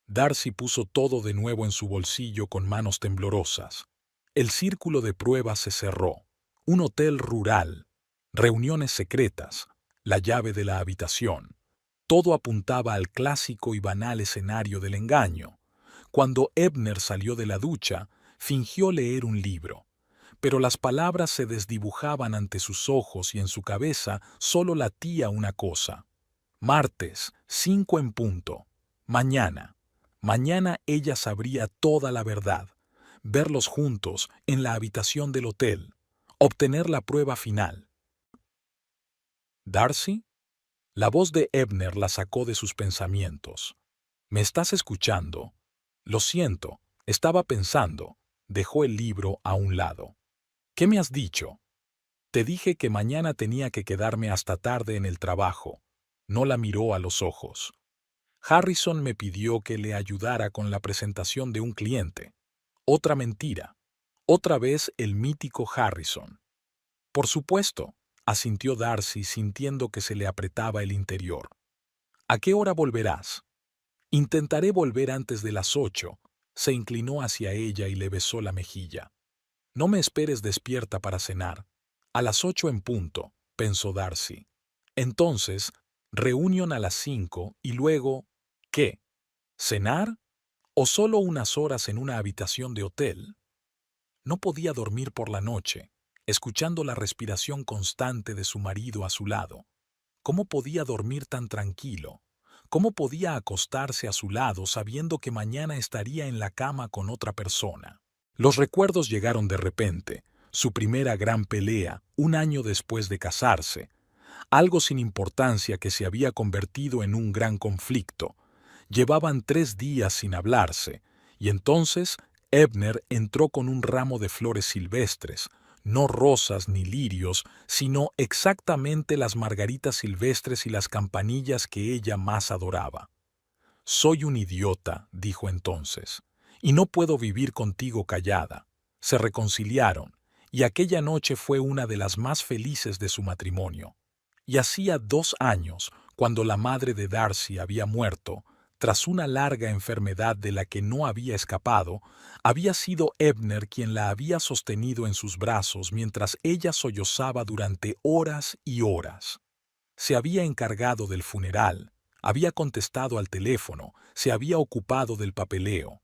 Darcy puso todo de nuevo en su bolsillo con manos temblorosas. El círculo de pruebas se cerró. Un hotel rural. Reuniones secretas. La llave de la habitación. Todo apuntaba al clásico y banal escenario del engaño. Cuando Ebner salió de la ducha, fingió leer un libro. Pero las palabras se desdibujaban ante sus ojos y en su cabeza solo latía una cosa. Martes, 5 en punto. Mañana. Mañana ella sabría toda la verdad. Verlos juntos en la habitación del hotel. Obtener la prueba final. ¿Darcy? La voz de Ebner la sacó de sus pensamientos. ¿Me estás escuchando? Lo siento, estaba pensando. Dejó el libro a un lado. ¿Qué me has dicho? Te dije que mañana tenía que quedarme hasta tarde en el trabajo. No la miró a los ojos. Harrison me pidió que le ayudara con la presentación de un cliente. Otra mentira. Otra vez el mítico Harrison. Por supuesto, asintió Darcy sintiendo que se le apretaba el interior. ¿A qué hora volverás? Intentaré volver antes de las 8. Se inclinó hacia ella y le besó la mejilla. No me esperes despierta para cenar. A las 8 en punto, pensó Darcy. Entonces, reunión a las 5 y luego, ¿qué? ¿Cenar? ¿O solo unas horas en una habitación de hotel? No podía dormir por la noche, escuchando la respiración constante de su marido a su lado. ¿Cómo podía dormir tan tranquilo? ¿Cómo podía acostarse a su lado sabiendo que mañana estaría en la cama con otra persona? Los recuerdos llegaron de repente, su primera gran pelea, un año después de casarse, algo sin importancia que se había convertido en un gran conflicto. Llevaban 3 días sin hablarse, y entonces Ebner entró con un ramo de flores silvestres, no rosas ni lirios, sino exactamente las margaritas silvestres y las campanillas que ella más adoraba. «Soy un idiota», dijo entonces, «y no puedo vivir contigo callada». Se reconciliaron, y aquella noche fue una de las más felices de su matrimonio. Y hacía 2 años, cuando la madre de Darcy había muerto, tras una larga enfermedad de la que no había escapado, había sido Ebner quien la había sostenido en sus brazos mientras ella sollozaba durante horas y horas. Se había encargado del funeral, había contestado al teléfono, se había ocupado del papeleo.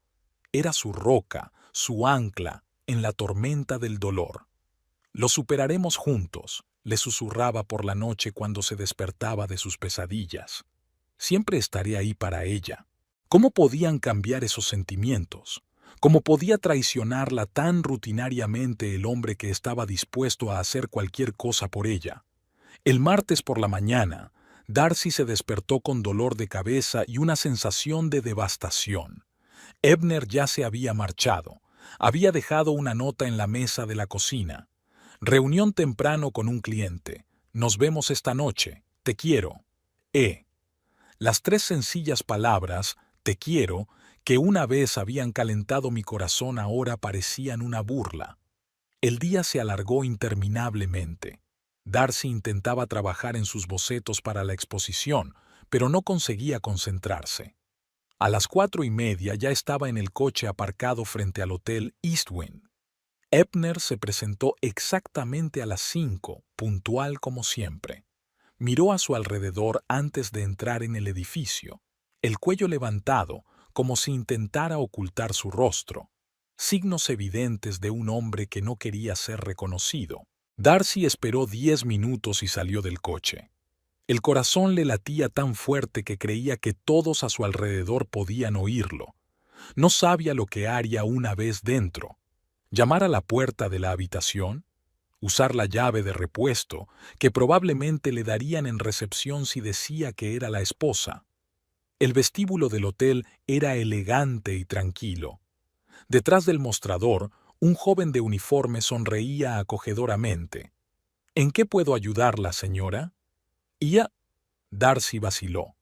Era su roca, su ancla, en la tormenta del dolor. «Lo superaremos juntos», le susurraba por la noche cuando se despertaba de sus pesadillas. «Siempre estaré ahí para ella». ¿Cómo podían cambiar esos sentimientos? ¿Cómo podía traicionarla tan rutinariamente el hombre que estaba dispuesto a hacer cualquier cosa por ella? El martes por la mañana, Darcy se despertó con dolor de cabeza y una sensación de devastación. Ebner ya se había marchado. Había dejado una nota en la mesa de la cocina. «Reunión temprano con un cliente. Nos vemos esta noche. Te quiero. E». Las 3 sencillas palabras, «te quiero», que una vez habían calentado mi corazón ahora parecían una burla. El día se alargó interminablemente. Darcy intentaba trabajar en sus bocetos para la exposición, pero no conseguía concentrarse. A las 4:30 ya estaba en el coche aparcado frente al Hotel Eastwind. Ebner se presentó exactamente a las 5, puntual como siempre. Miró a su alrededor antes de entrar en el edificio, el cuello levantado, como si intentara ocultar su rostro. Signos evidentes de un hombre que no quería ser reconocido. Darcy esperó 10 minutos y salió del coche. El corazón le latía tan fuerte que creía que todos a su alrededor podían oírlo. No sabía lo que haría una vez dentro. ¿Llamar a la puerta de la habitación? ¿Usar la llave de repuesto, que probablemente le darían en recepción si decía que era la esposa? El vestíbulo del hotel era elegante y tranquilo. Detrás del mostrador, un joven de uniforme sonreía acogedoramente. «¿En qué puedo ayudarla, señora?» Darcy vaciló.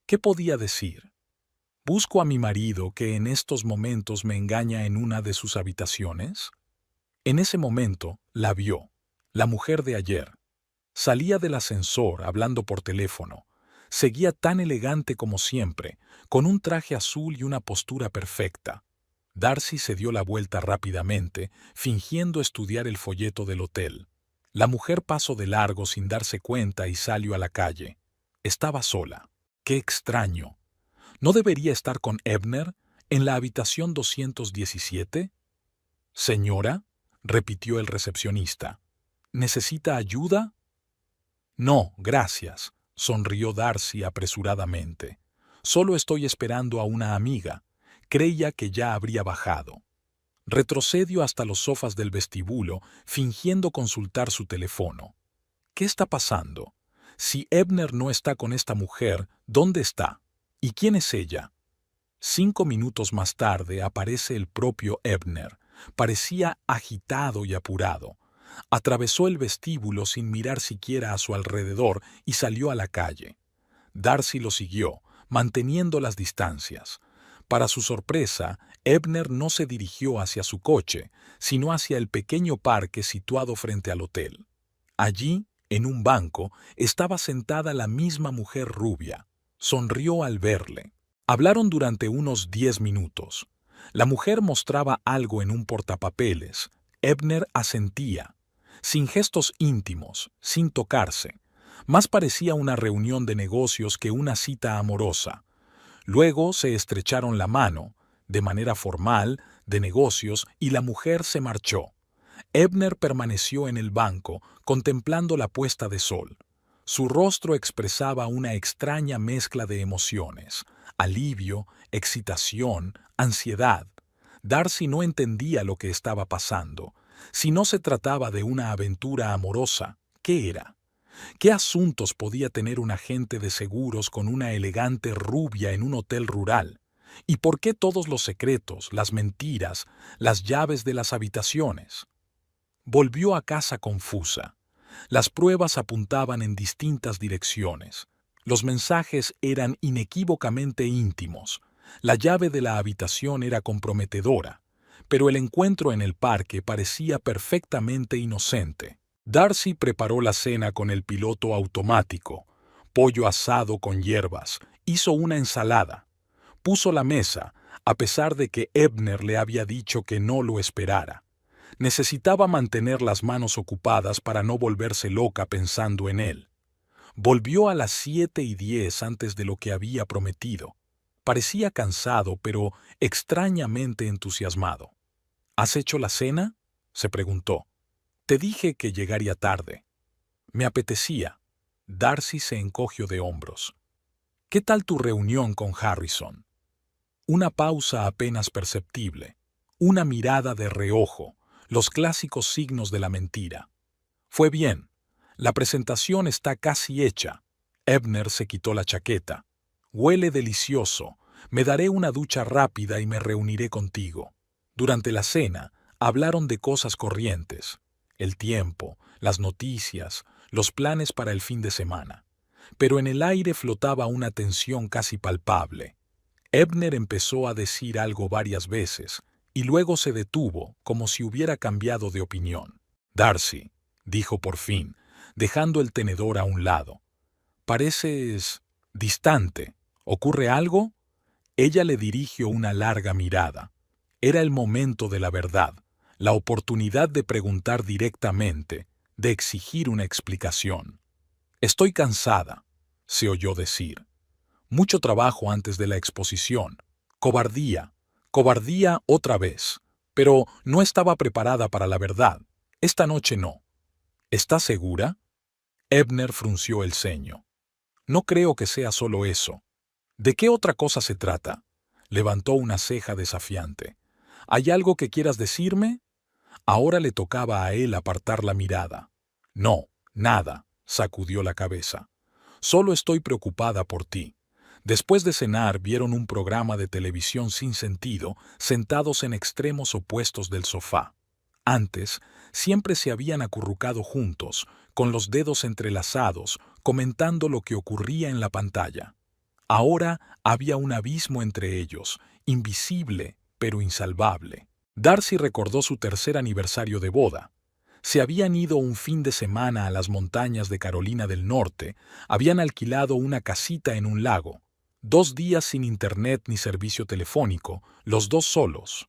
¿Qué podía decir? «Busco a mi marido, que en estos momentos me engaña en una de sus habitaciones». En ese momento la vio, la mujer de ayer. Salía del ascensor hablando por teléfono. Seguía tan elegante como siempre, con un traje azul y una postura perfecta. Darcy se dio la vuelta rápidamente, fingiendo estudiar el folleto del hotel. La mujer pasó de largo sin darse cuenta y salió a la calle. Estaba sola. ¡Qué extraño! ¿No debería estar con Ebner en la habitación 217? «Señora», repitió el recepcionista, «¿necesita ayuda?» «No, gracias», sonrió Darcy apresuradamente. «Solo estoy esperando a una amiga». Creía que ya habría bajado. Retrocedió hasta los sofás del vestíbulo, fingiendo consultar su teléfono. ¿Qué está pasando? Si Ebner no está con esta mujer, ¿dónde está? ¿Y quién es ella? 5 minutos más tarde aparece el propio Ebner. Parecía agitado y apurado. Atravesó el vestíbulo sin mirar siquiera a su alrededor y salió a la calle. Darcy lo siguió, manteniendo las distancias. Para su sorpresa, Ebner no se dirigió hacia su coche, sino hacia el pequeño parque situado frente al hotel. Allí, en un banco, estaba sentada la misma mujer rubia. Sonrió al verle. Hablaron durante unos 10 minutos. La mujer mostraba algo en un portapapeles. Ebner asentía, sin gestos íntimos, sin tocarse. Más parecía una reunión de negocios que una cita amorosa. Luego se estrecharon la mano, de manera formal, de negocios, y la mujer se marchó. Ebner permaneció en el banco, contemplando la puesta de sol. Su rostro expresaba una extraña mezcla de emociones: alivio, excitación, ansiedad. Darcy no entendía lo que estaba pasando. Si no se trataba de una aventura amorosa, ¿qué era? ¿Qué asuntos podía tener un agente de seguros con una elegante rubia en un hotel rural? ¿Y por qué todos los secretos, las mentiras, las llaves de las habitaciones? Volvió a casa confusa. Las pruebas apuntaban en distintas direcciones. Los mensajes eran inequívocamente íntimos. La llave de la habitación era comprometedora, pero el encuentro en el parque parecía perfectamente inocente. Darcy preparó la cena con el piloto automático, pollo asado con hierbas, hizo una ensalada. Puso la mesa, a pesar de que Ebner le había dicho que no lo esperara. Necesitaba mantener las manos ocupadas para no volverse loca pensando en él. Volvió a las 7:10 antes de lo que había prometido. Parecía cansado, pero extrañamente entusiasmado. ¿Has hecho la cena?, se preguntó. Te dije que llegaría tarde. Me apetecía. Darcy se encogió de hombros. ¿Qué tal tu reunión con Harrison? Una pausa apenas perceptible. Una mirada de reojo. Los clásicos signos de la mentira. Fue bien. La presentación está casi hecha. Ebner se quitó la chaqueta. Huele delicioso. Me daré una ducha rápida y me reuniré contigo. Durante la cena, hablaron de cosas corrientes. El tiempo, las noticias, los planes para el fin de semana. Pero en el aire flotaba una tensión casi palpable. Ebner empezó a decir algo varias veces, y luego se detuvo como si hubiera cambiado de opinión. Darcy, dijo por fin, dejando el tenedor a un lado. Pareces distante. ¿Ocurre algo? Ella le dirigió una larga mirada. Era el momento de la verdad, la oportunidad de preguntar directamente, de exigir una explicación. Estoy cansada, se oyó decir. Mucho trabajo antes de la exposición. Cobardía, cobardía otra vez. Pero no estaba preparada para la verdad. Esta noche no. ¿Estás segura? Ebner frunció el ceño. No creo que sea solo eso. ¿De qué otra cosa se trata? Levantó una ceja desafiante. ¿Hay algo que quieras decirme? Ahora le tocaba a él apartar la mirada. No, nada, sacudió la cabeza. Solo estoy preocupada por ti. Después de cenar vieron un programa de televisión sin sentido, sentados en extremos opuestos del sofá. Antes, siempre se habían acurrucado juntos, con los dedos entrelazados, comentando lo que ocurría en la pantalla. Ahora había un abismo entre ellos, invisible, pero insalvable. Darcy recordó su tercer aniversario de boda. Se habían ido un fin de semana a las montañas de Carolina del Norte, habían alquilado una casita en un lago. 2 días sin internet ni servicio telefónico, los dos solos.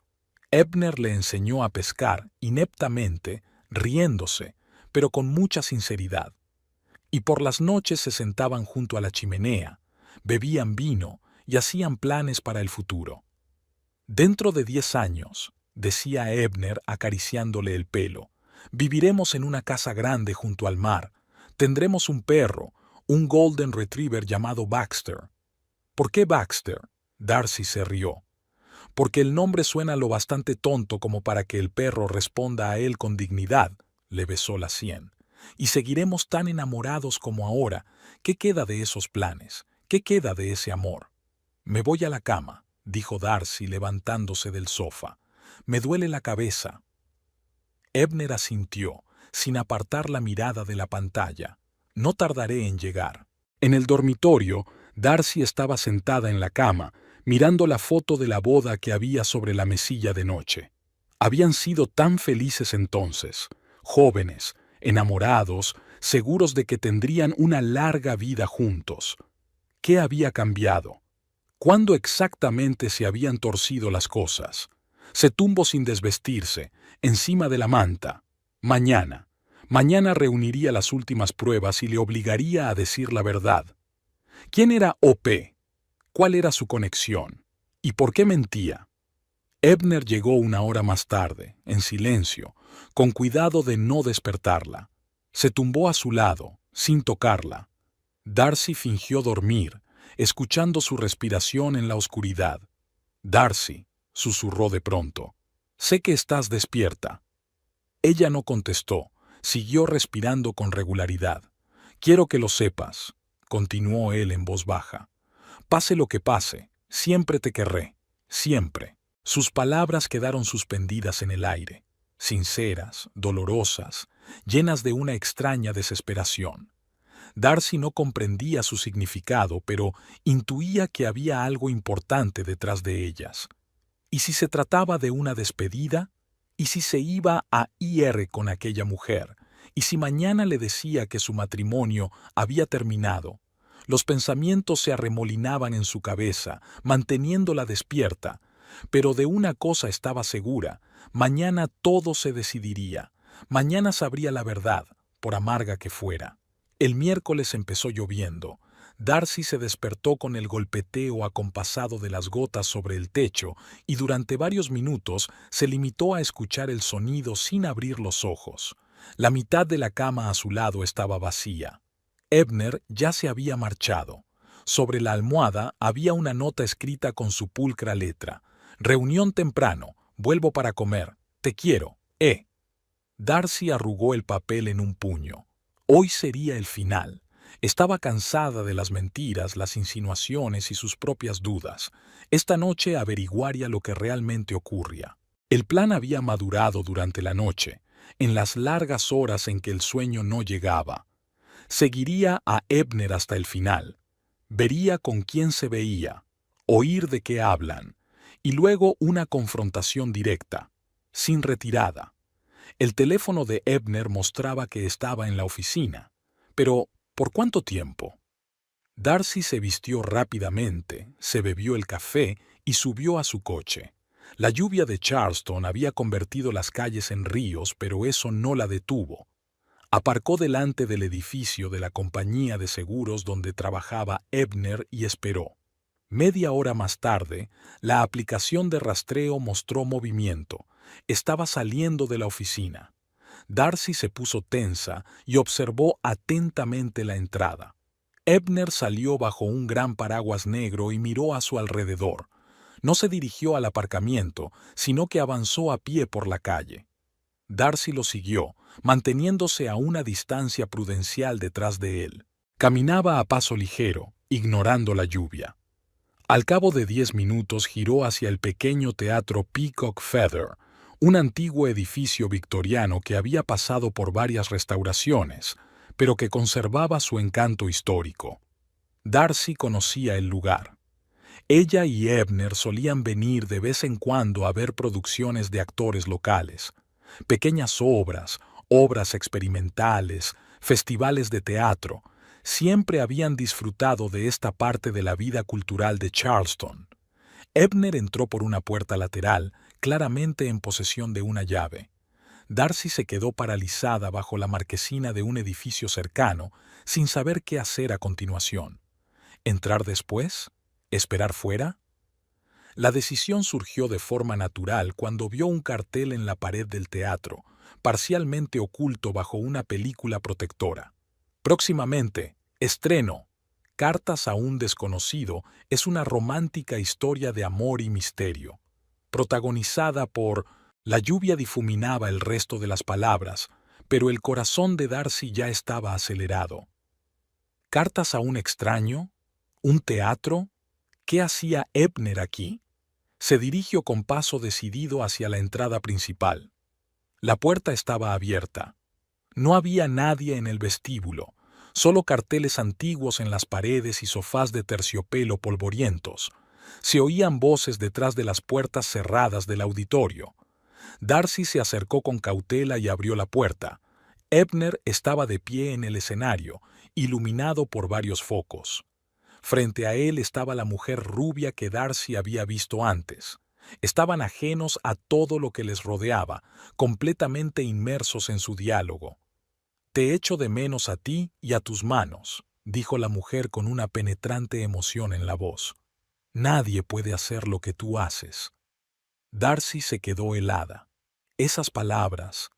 Ebner le enseñó a pescar ineptamente, riéndose, pero con mucha sinceridad. Y por las noches se sentaban junto a la chimenea, bebían vino y hacían planes para el futuro. Dentro de 10 años, decía Ebner acariciándole el pelo, viviremos en una casa grande junto al mar, tendremos un perro, un Golden Retriever llamado Baxter. ¿Por qué Baxter? Darcy se rió. Porque el nombre suena lo bastante tonto como para que el perro responda a él con dignidad, le besó la sien. Y seguiremos tan enamorados como ahora. ¿Qué queda de esos planes? ¿Qué queda de ese amor? Me voy a la cama, dijo Darcy levantándose del sofá. Me duele la cabeza. Ebner asintió, sin apartar la mirada de la pantalla. No tardaré en llegar. En el dormitorio, Darcy estaba sentada en la cama, mirando la foto de la boda que había sobre la mesilla de noche. Habían sido tan felices entonces, jóvenes, enamorados, seguros de que tendrían una larga vida juntos. ¿Qué había cambiado? ¿Cuándo exactamente se habían torcido las cosas? Se tumbó sin desvestirse, encima de la manta. Mañana reuniría las últimas pruebas y le obligaría a decir la verdad. ¿Quién era O.P.? ¿Cuál era su conexión? ¿Y por qué mentía? Ebner llegó 1 hora más tarde, en silencio, con cuidado de no despertarla. Se tumbó a su lado, sin tocarla. Darcy fingió dormir, escuchando su respiración en la oscuridad. Darcy, susurró de pronto, sé que estás despierta. Ella no contestó, siguió respirando con regularidad. Quiero que lo sepas, continuó él en voz baja. Pase lo que pase, siempre te querré, siempre. Sus palabras quedaron suspendidas en el aire. sinceras, dolorosas, llenas de una extraña desesperación. Darcy no comprendía su significado, pero intuía que había algo importante detrás de ellas. ¿Y si se trataba de una despedida? ¿Y si se iba a ir con aquella mujer? ¿Y si mañana le decía que su matrimonio había terminado? Los pensamientos se arremolinaban en su cabeza, manteniéndola despierta. Pero de una cosa estaba segura: mañana todo se decidiría. Mañana sabría la verdad, por amarga que fuera. El miércoles empezó lloviendo. Darcy se despertó con el golpeteo acompasado de las gotas sobre el techo y durante varios minutos se limitó a escuchar el sonido sin abrir los ojos. La mitad de la cama a su lado estaba vacía. Ebner ya se había marchado. Sobre la almohada había una nota escrita con su pulcra letra: «Reunión temprano, vuelvo para comer, te quiero, Darcy arrugó el papel en un puño. Hoy sería el final. Estaba cansada de las mentiras, las insinuaciones y sus propias dudas. Esta noche averiguaría lo que realmente ocurría. El plan había madurado durante la noche, en las largas horas en que el sueño no llegaba. Seguiría a Ebner hasta el final. Vería con quién se veía, oír de qué hablan, y luego una confrontación directa, sin retirada. El teléfono de Ebner mostraba que estaba en la oficina. Pero, ¿por cuánto tiempo? Darcy se vistió rápidamente, se bebió el café y subió a su coche. La lluvia de Charleston había convertido las calles en ríos, pero eso no la detuvo. Aparcó delante del edificio de la compañía de seguros donde trabajaba Ebner y esperó. Media hora más tarde, la aplicación de rastreo mostró movimiento. Estaba saliendo de la oficina. Darcy se puso tensa y observó atentamente la entrada. Ebner salió bajo un gran paraguas negro y miró a su alrededor. No se dirigió al aparcamiento, sino que avanzó a pie por la calle. Darcy lo siguió, manteniéndose a una distancia prudencial detrás de él. Caminaba a paso ligero, ignorando la lluvia. Al cabo de 10 minutos giró hacia el pequeño teatro Peacock Feather, un antiguo edificio victoriano que había pasado por varias restauraciones, pero que conservaba su encanto histórico. Darcy conocía el lugar. Ella y Ebner solían venir de vez en cuando a ver producciones de actores locales, pequeñas obras, obras experimentales, festivales de teatro. Siempre habían disfrutado de esta parte de la vida cultural de Charleston. Ebner entró por una puerta lateral, claramente en posesión de una llave. Darcy se quedó paralizada bajo la marquesina de un edificio cercano, sin saber qué hacer a continuación. ¿Entrar después? ¿Esperar fuera? La decisión surgió de forma natural cuando vio un cartel en la pared del teatro, parcialmente oculto bajo una película protectora. Próximamente, estreno. Cartas a un desconocido es una romántica historia de amor y misterio. Protagonizada por... La lluvia difuminaba el resto de las palabras, pero el corazón de Darcy ya estaba acelerado. ¿Cartas a un extraño? ¿Un teatro? ¿Qué hacía Ebner aquí? Se dirigió con paso decidido hacia la entrada principal. La puerta estaba abierta. No había nadie en el vestíbulo, solo carteles antiguos en las paredes y sofás de terciopelo polvorientos. Se oían voces detrás de las puertas cerradas del auditorio. Darcy se acercó con cautela y abrió la puerta. Ebner estaba de pie en el escenario, iluminado por varios focos. Frente a él estaba la mujer rubia que Darcy había visto antes. Estaban ajenos a todo lo que les rodeaba, completamente inmersos en su diálogo. «Te echo de menos a ti y a tus manos», dijo la mujer con una penetrante emoción en la voz. «Nadie puede hacer lo que tú haces». Darcy se quedó helada. Esas palabras,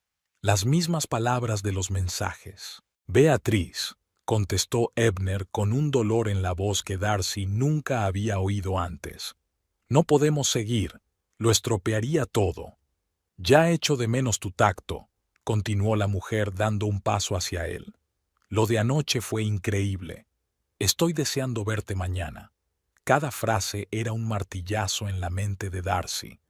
las mismas palabras de los mensajes. «Beatriz», contestó Ebner con un dolor en la voz que Darcy nunca había oído antes. «No podemos seguir, lo estropearía todo». «Ya echo de menos tu tacto», continuó la mujer dando un paso hacia él. «Lo de anoche fue increíble. Estoy deseando verte mañana». Cada frase era un martillazo en la mente de Darcy.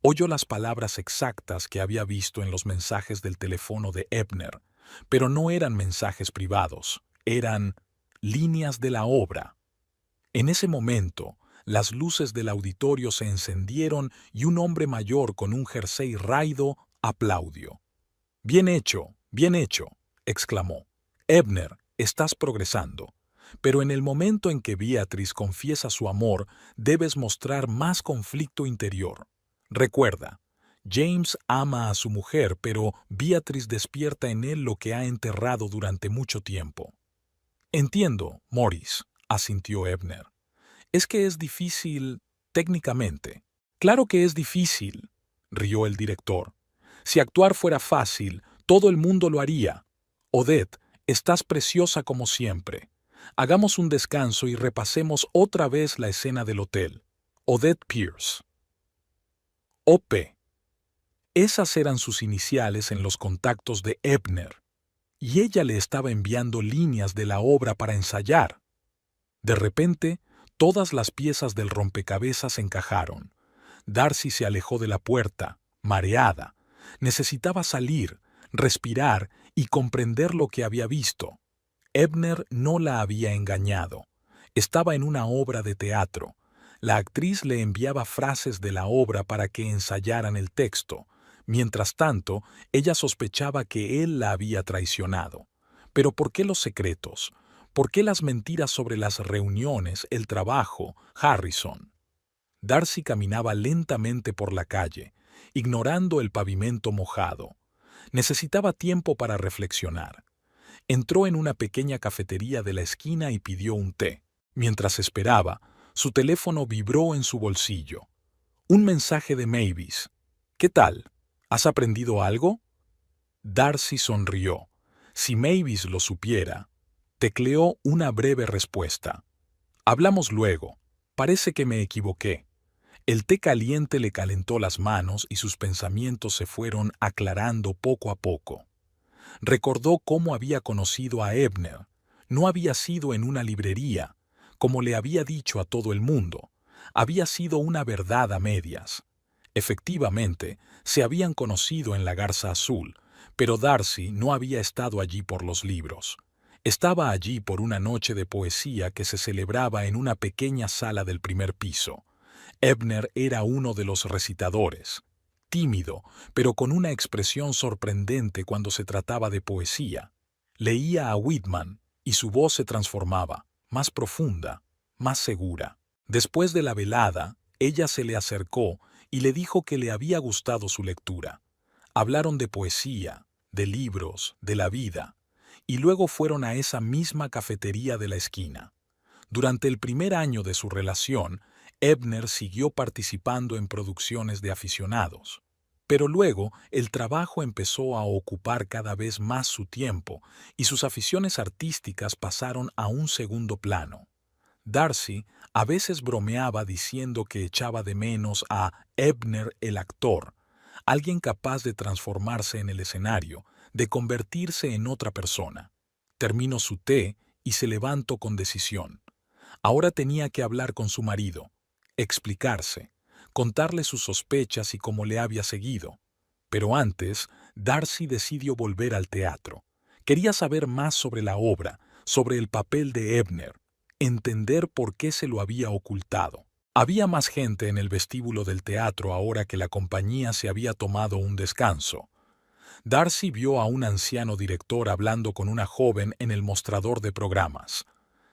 Oyó las palabras exactas que había visto en los mensajes del teléfono de Ebner, pero no eran mensajes privados, eran líneas de la obra. En ese momento, las luces del auditorio se encendieron y un hombre mayor con un jersey raído aplaudió. bien hecho, exclamó. Ebner, estás progresando. Pero en el momento en que Beatriz confiesa su amor, debes mostrar más conflicto interior. Recuerda, James ama a su mujer, pero Beatriz despierta en él lo que ha enterrado durante mucho tiempo. Entiendo, Morris, asintió Ebner. Es que es difícil técnicamente. Claro que es difícil, rió el director. Si actuar fuera fácil, todo el mundo lo haría. Odette, estás preciosa como siempre. Hagamos un descanso y repasemos otra vez la escena del hotel. Odette Pierce. OP. Esas eran sus iniciales en los contactos de Ebner, y ella le estaba enviando líneas de la obra para ensayar. De repente, todas las piezas del rompecabezas encajaron. Darcy se alejó de la puerta, mareada. Necesitaba salir, respirar y comprender lo que había visto. Ebner no la había engañado. Estaba en una obra de teatro. La actriz le enviaba frases de la obra para que ensayaran el texto. Mientras tanto, ella sospechaba que él la había traicionado. Pero ¿por qué los secretos? ¿Por qué las mentiras sobre las reuniones, el trabajo, Harrison? Darcy caminaba lentamente por la calle, ignorando el pavimento mojado. Necesitaba tiempo para reflexionar. Entró en una pequeña cafetería de la esquina y pidió un té. Mientras esperaba, su teléfono vibró en su bolsillo. Un mensaje de Mavis. ¿Qué tal? ¿Has aprendido algo? Darcy sonrió. Si Mavis lo supiera. Tecleó una breve respuesta. Hablamos luego. Parece que me equivoqué. El té caliente le calentó las manos y sus pensamientos se fueron aclarando poco a poco. Recordó cómo había conocido a Ebner. No había sido en una librería, como le había dicho a todo el mundo. Había sido una verdad a medias. Efectivamente, se habían conocido en la Garza Azul, pero Darcy no había estado allí por los libros. Estaba allí por una noche de poesía que se celebraba en una pequeña sala del primer piso. Ebner era uno de los recitadores. Tímido, pero con una expresión sorprendente cuando se trataba de poesía. Leía a Whitman y su voz se transformaba, más profunda, más segura. Después de la velada, ella se le acercó y le dijo que le había gustado su lectura. Hablaron de poesía, de libros, de la vida, y luego fueron a esa misma cafetería de la esquina. Durante el primer año de su relación, Ebner siguió participando en producciones de aficionados. Pero luego el trabajo empezó a ocupar cada vez más su tiempo y sus aficiones artísticas pasaron a un segundo plano. Darcy a veces bromeaba diciendo que echaba de menos a Ebner el actor, alguien capaz de transformarse en el escenario, de convertirse en otra persona. Terminó su té y se levantó con decisión. Ahora tenía que hablar con su marido, explicarse, contarle sus sospechas y cómo le había seguido. Pero antes, Darcy decidió volver al teatro. Quería saber más sobre la obra, sobre el papel de Ebner, entender por qué se lo había ocultado. Había más gente en el vestíbulo del teatro ahora que la compañía se había tomado un descanso. Darcy vio a un anciano director hablando con una joven en el mostrador de programas.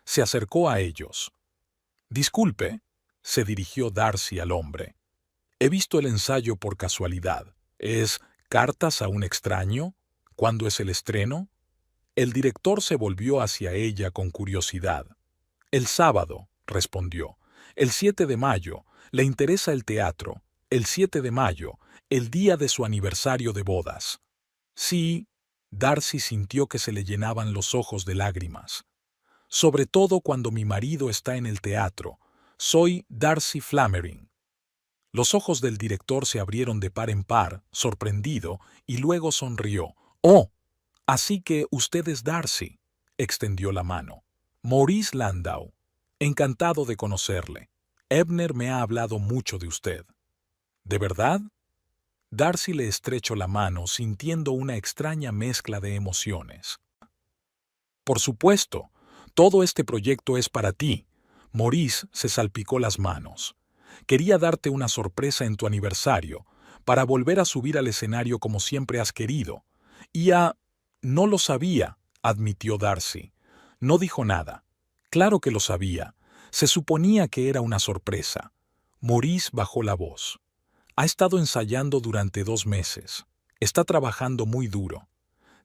Se acercó a ellos. «Disculpe», se dirigió Darcy al hombre. «He visto el ensayo por casualidad. ¿Es Cartas a un extraño? ¿Cuándo es el estreno?» El director se volvió hacia ella con curiosidad. «El sábado», respondió. «El 7 de mayo. Le interesa el teatro. El 7 de mayo, el día de su aniversario de bodas». Sí, Darcy sintió que se le llenaban los ojos de lágrimas. «Sobre todo cuando mi marido está en el teatro. Soy Darcy Flammering». Los ojos del director se abrieron de par en par, sorprendido, y luego sonrió. «Oh, así que usted es Darcy», extendió la mano. «Maurice Landau. Encantado de conocerle. Ebner me ha hablado mucho de usted». «¿De verdad?», Darcy le estrechó la mano sintiendo una extraña mezcla de emociones. Por supuesto, todo este proyecto es para ti. Maurice se salpicó las manos. Quería darte una sorpresa en tu aniversario, para volver a subir al escenario como siempre has querido. No lo sabía, admitió Darcy. No dijo nada. Claro que lo sabía. Se suponía que era una sorpresa. Maurice bajó la voz. Ha estado ensayando durante 2 meses. Está trabajando muy duro.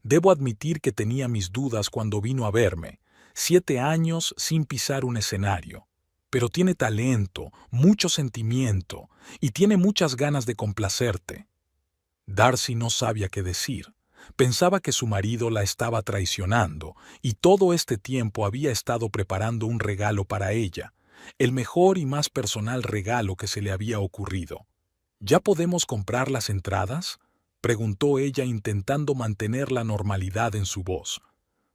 Debo admitir que tenía mis dudas cuando vino a verme. 7 años sin pisar un escenario. Pero tiene talento, mucho sentimiento, y tiene muchas ganas de complacerte. Darcy no sabía qué decir. Pensaba que su marido la estaba traicionando, y todo este tiempo había estado preparando un regalo para ella, el mejor y más personal regalo que se le había ocurrido. ¿Ya podemos comprar las entradas?, preguntó ella intentando mantener la normalidad en su voz.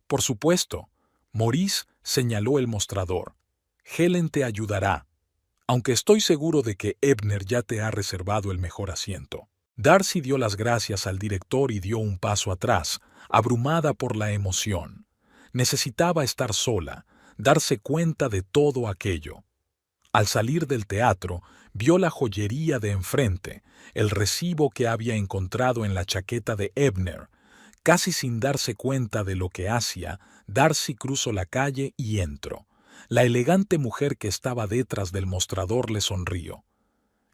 Por supuesto. Maurice señaló el mostrador. Helen te ayudará, aunque estoy seguro de que Ebner ya te ha reservado el mejor asiento. Darcy dio las gracias al director y dio un paso atrás, abrumada por la emoción. Necesitaba estar sola, darse cuenta de todo aquello. Al salir del teatro, vio la joyería de enfrente, el recibo que había encontrado en la chaqueta de Ebner. Casi sin darse cuenta de lo que hacía, Darcy cruzó la calle y entró. La elegante mujer que estaba detrás del mostrador le sonrió.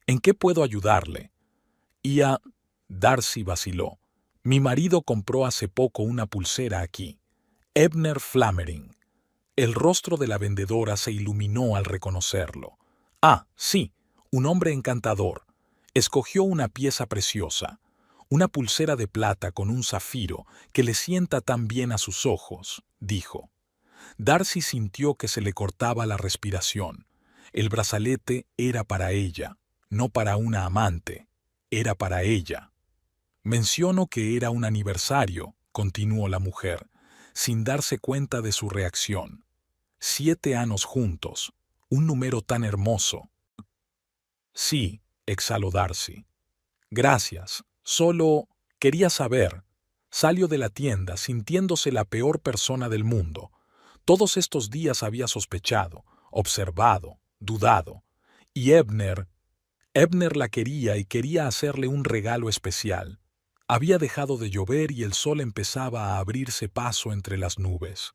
¿En qué puedo ayudarle? Darcy vaciló. Mi marido compró hace poco una pulsera aquí. Ebner Flammering. El rostro de la vendedora se iluminó al reconocerlo. Sí, un hombre encantador. Escogió una pieza preciosa, una pulsera de plata con un zafiro que le sienta tan bien a sus ojos, dijo. Darcy sintió que se le cortaba la respiración. El brazalete era para ella, no para una amante, era para ella. Menciono que era un aniversario, continuó la mujer, sin darse cuenta de su reacción. 7 años juntos, un número tan hermoso. Sí, exhaló Darcy. Gracias, solo quería saber. Salió de la tienda sintiéndose la peor persona del mundo. Todos estos días había sospechado, observado, dudado. Y Ebner la quería y quería hacerle un regalo especial. Había dejado de llover y el sol empezaba a abrirse paso entre las nubes.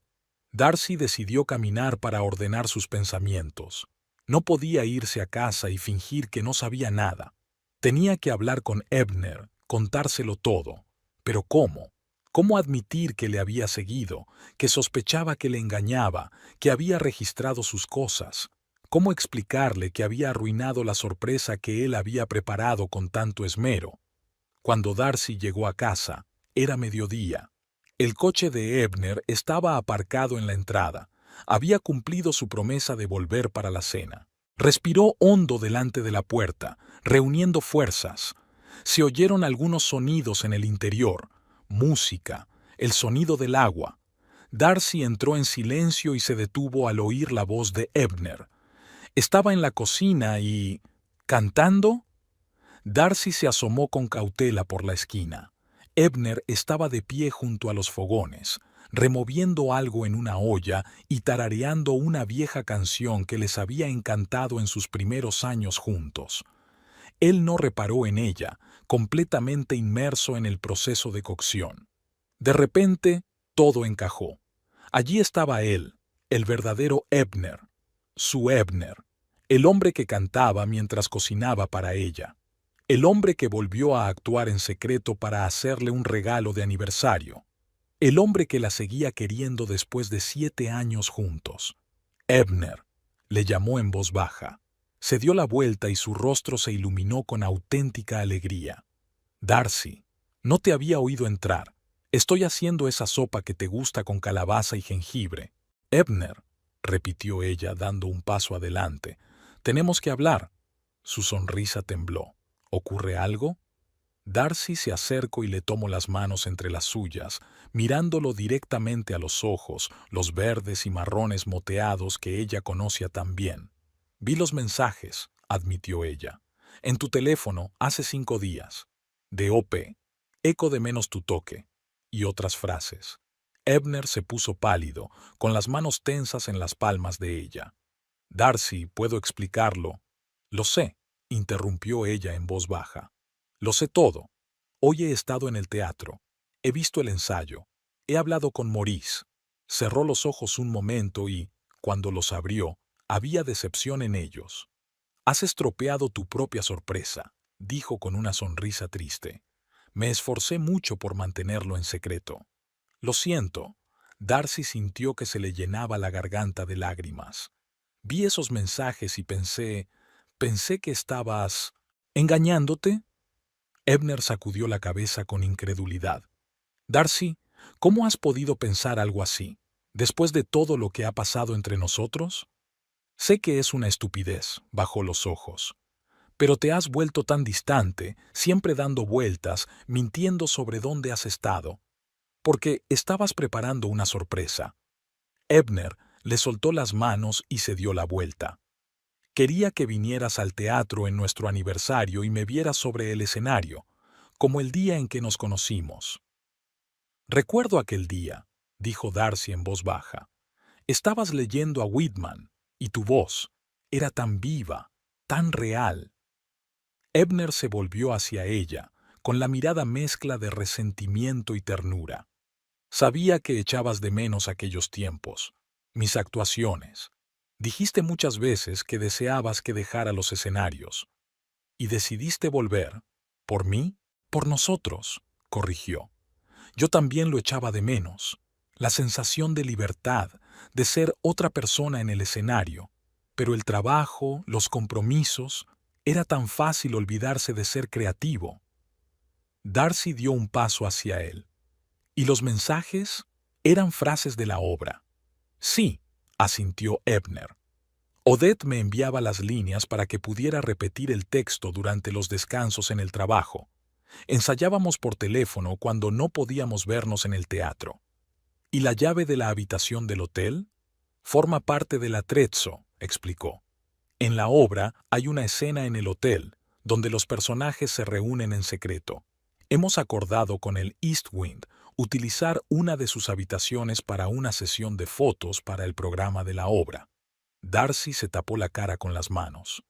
Darcy decidió caminar para ordenar sus pensamientos. No podía irse a casa y fingir que no sabía nada. Tenía que hablar con Ebner, contárselo todo. Pero ¿cómo? ¿Cómo admitir que le había seguido, que sospechaba que le engañaba, que había registrado sus cosas? ¿Cómo explicarle que había arruinado la sorpresa que él había preparado con tanto esmero? Cuando Darcy llegó a casa, era mediodía. El coche de Ebner estaba aparcado en la entrada. Había cumplido su promesa de volver para la cena. Respiró hondo delante de la puerta, reuniendo fuerzas. Se oyeron algunos sonidos en el interior, música, el sonido del agua. Darcy entró en silencio y se detuvo al oír la voz de Ebner. Estaba en la cocina y... ¿cantando? Darcy se asomó con cautela por la esquina. Ebner estaba de pie junto a los fogones, removiendo algo en una olla y tarareando una vieja canción que les había encantado en sus primeros años juntos. Él no reparó en ella, completamente inmerso en el proceso de cocción. De repente, todo encajó. Allí estaba él, el verdadero Ebner, su Ebner, el hombre que cantaba mientras cocinaba para ella. El hombre que volvió a actuar en secreto para hacerle un regalo de aniversario. El hombre que la seguía queriendo después de 7 años juntos. Ebner, le llamó en voz baja. Se dio la vuelta y su rostro se iluminó con auténtica alegría. Darcy, no te había oído entrar. Estoy haciendo esa sopa que te gusta con calabaza y jengibre. Ebner, repitió ella dando un paso adelante. Tenemos que hablar. Su sonrisa tembló. ¿Ocurre algo? Darcy se acercó y le tomó las manos entre las suyas, mirándolo directamente a los ojos, los verdes y marrones moteados que ella conocía tan bien. Vi los mensajes, admitió ella. En tu teléfono hace 5 días. D.O.P. Eco de menos tu toque. Y otras frases. Ebner se puso pálido, con las manos tensas en las palmas de ella. Darcy, ¿puedo explicarlo? Lo sé, interrumpió ella en voz baja. Lo sé todo. Hoy he estado en el teatro. He visto el ensayo. He hablado con Maurice. Cerró los ojos un momento y, cuando los abrió, había decepción en ellos. Has estropeado tu propia sorpresa, dijo con una sonrisa triste. Me esforcé mucho por mantenerlo en secreto. Lo siento. Darcy sintió que se le llenaba la garganta de lágrimas. Vi esos mensajes y pensé que estabas engañándote. Ebner sacudió la cabeza con incredulidad. Darcy, ¿cómo has podido pensar algo así, después de todo lo que ha pasado entre nosotros? Sé que es una estupidez, bajó los ojos. Pero te has vuelto tan distante, siempre dando vueltas, mintiendo sobre dónde has estado. Porque estabas preparando una sorpresa. Ebner le soltó las manos y se dio la vuelta. Quería que vinieras al teatro en nuestro aniversario y me vieras sobre el escenario, como el día en que nos conocimos. Recuerdo aquel día, dijo Darcy en voz baja. Estabas leyendo a Whitman, y tu voz era tan viva, tan real. Ebner se volvió hacia ella, con la mirada mezcla de resentimiento y ternura. Sabía que echabas de menos aquellos tiempos, mis actuaciones. Dijiste muchas veces que deseabas que dejara los escenarios. Y decidiste volver. ¿Por mí? Por nosotros, corrigió. Yo también lo echaba de menos. La sensación de libertad, de ser otra persona en el escenario. Pero el trabajo, los compromisos, era tan fácil olvidarse de ser creativo. Darcy dio un paso hacia él. ¿Y los mensajes? Eran frases de la obra. Sí, asintió Ebner. Odette me enviaba las líneas para que pudiera repetir el texto durante los descansos en el trabajo. Ensayábamos por teléfono cuando no podíamos vernos en el teatro. ¿Y la llave de la habitación del hotel? Forma parte del atrezzo, explicó. En la obra hay una escena en el hotel, donde los personajes se reúnen en secreto. Hemos acordado con el East Wind utilizar una de sus habitaciones para una sesión de fotos para el programa de la obra. Darcy se tapó la cara con las manos.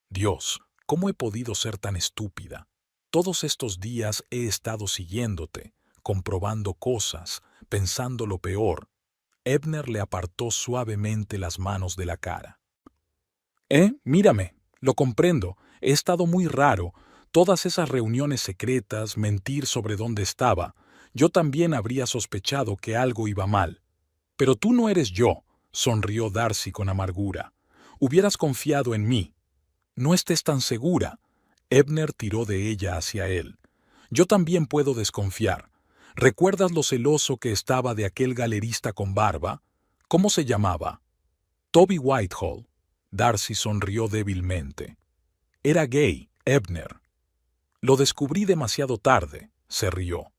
Dios, ¿cómo he podido ser tan estúpida? Todos estos días he estado siguiéndote, comprobando cosas, pensando lo peor. Ebner le apartó suavemente las manos de la cara. Mírame, lo comprendo, he estado muy raro. Todas esas reuniones secretas, mentir sobre dónde estaba. Yo también habría sospechado que algo iba mal. Pero tú no eres yo, sonrió Darcy con amargura. Hubieras confiado en mí. No estés tan segura. Ebner tiró de ella hacia él. Yo también puedo desconfiar. ¿Recuerdas lo celoso que estaba de aquel galerista con barba? ¿Cómo se llamaba? Toby Whitehall. Darcy sonrió débilmente. Era gay, Ebner. Lo descubrí demasiado tarde, se rió.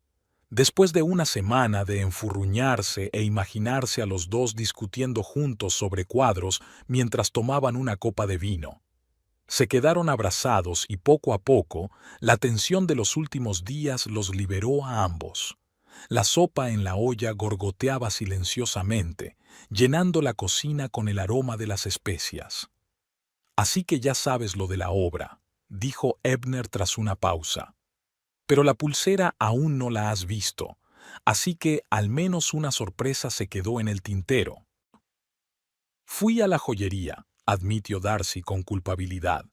Después de una semana de enfurruñarse e imaginarse a los dos discutiendo juntos sobre cuadros mientras tomaban una copa de vino. Se quedaron abrazados y poco a poco la tensión de los últimos días los liberó a ambos. La sopa en la olla gorgoteaba silenciosamente, llenando la cocina con el aroma de las especias. Así que ya sabes lo de la obra, dijo Ebner tras una pausa. Pero la pulsera aún no la has visto, así que al menos una sorpresa se quedó en el tintero. Fui a la joyería, admitió Darcy con culpabilidad.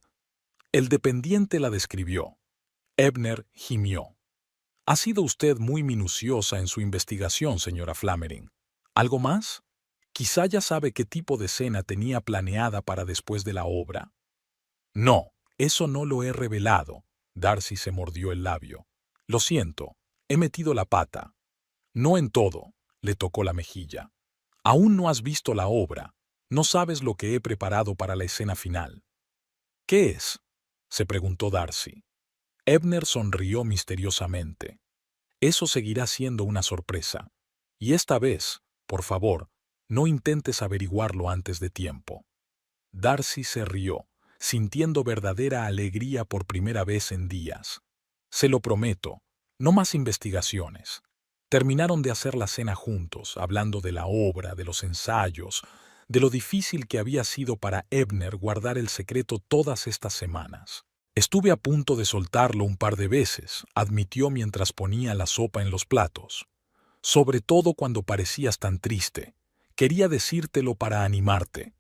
El dependiente la describió. Ebner gimió. Ha sido usted muy minuciosa en su investigación, señora Flammering. ¿Algo más? Quizá ya sabe qué tipo de cena tenía planeada para después de la obra. No, eso no lo he revelado. Darcy se mordió el labio. Lo siento, he metido la pata. No en todo, le tocó la mejilla. Aún no has visto la obra. No sabes lo que he preparado para la escena final. ¿Qué es? Se preguntó Darcy. Ebner sonrió misteriosamente. Eso seguirá siendo una sorpresa. Y esta vez, por favor, no intentes averiguarlo antes de tiempo. Darcy se rió, sintiendo verdadera alegría por primera vez en días. Se lo prometo, no más investigaciones. Terminaron de hacer la cena juntos, hablando de la obra, de los ensayos, de lo difícil que había sido para Ebner guardar el secreto todas estas semanas. Estuve a punto de soltarlo un par de veces, admitió mientras ponía la sopa en los platos. Sobre todo cuando parecías tan triste. Quería decírtelo para animarte.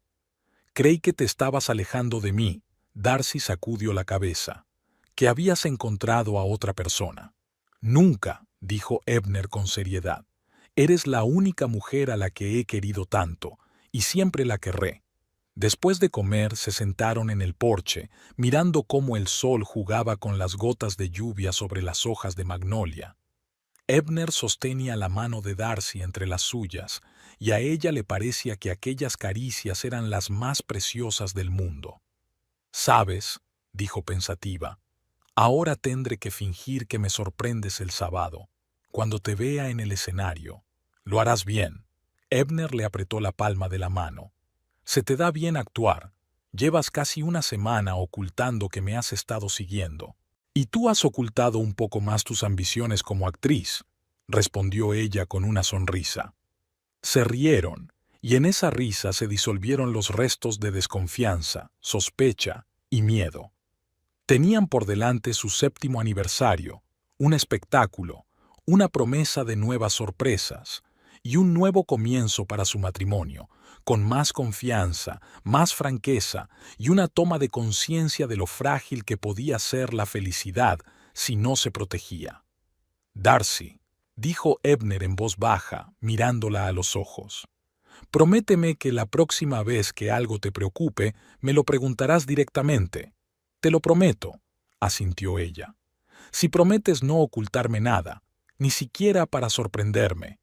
Creí que te estabas alejando de mí. Darcy sacudió la cabeza. Que habías encontrado a otra persona. Nunca, dijo Ebner con seriedad. Eres la única mujer a la que he querido tanto, y siempre la querré. Después de comer se sentaron en el porche, mirando cómo el sol jugaba con las gotas de lluvia sobre las hojas de magnolia. Ebner sostenía la mano de Darcy entre las suyas, y a ella le parecía que aquellas caricias eran las más preciosas del mundo. «Sabes», dijo pensativa, «ahora tendré que fingir que me sorprendes el sábado, cuando te vea en el escenario. Lo harás bien». Ebner le apretó la palma de la mano. «Se te da bien actuar. Llevas casi una semana ocultando que me has estado siguiendo. Y tú has ocultado un poco más tus ambiciones como actriz», respondió ella con una sonrisa. Se rieron, y en esa risa se disolvieron los restos de desconfianza, sospecha y miedo. Tenían por delante su 7º aniversario, un espectáculo, una promesa de nuevas sorpresas y un nuevo comienzo para su matrimonio, con más confianza, más franqueza y una toma de conciencia de lo frágil que podía ser la felicidad si no se protegía. «Darcy», dijo Ebner en voz baja, mirándola a los ojos, «prométeme que la próxima vez que algo te preocupe, me lo preguntarás directamente». «Te lo prometo», asintió ella. «Si prometes no ocultarme nada, ni siquiera para sorprenderme».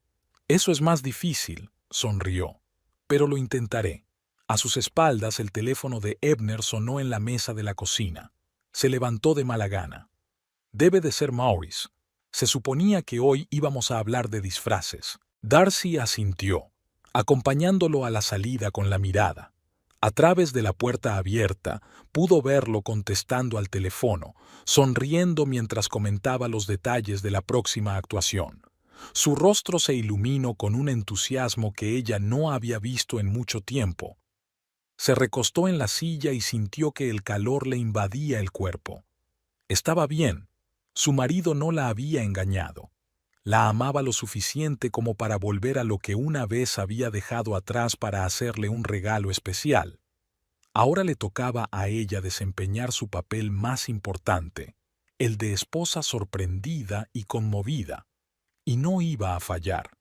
«Eso es más difícil», sonrió, «pero lo intentaré». A sus espaldas el teléfono de Ebner sonó en la mesa de la cocina. Se levantó de mala gana. «Debe de ser Maurice. Se suponía que hoy íbamos a hablar de disfraces». Darcy asintió, acompañándolo a la salida con la mirada. A través de la puerta abierta, pudo verlo contestando al teléfono, sonriendo mientras comentaba los detalles de la próxima actuación. Su rostro se iluminó con un entusiasmo que ella no había visto en mucho tiempo. Se recostó en la silla y sintió que el calor le invadía el cuerpo. Estaba bien. Su marido no la había engañado. La amaba lo suficiente como para volver a lo que una vez había dejado atrás para hacerle un regalo especial. Ahora le tocaba a ella desempeñar su papel más importante, el de esposa sorprendida y conmovida, y no iba a fallar.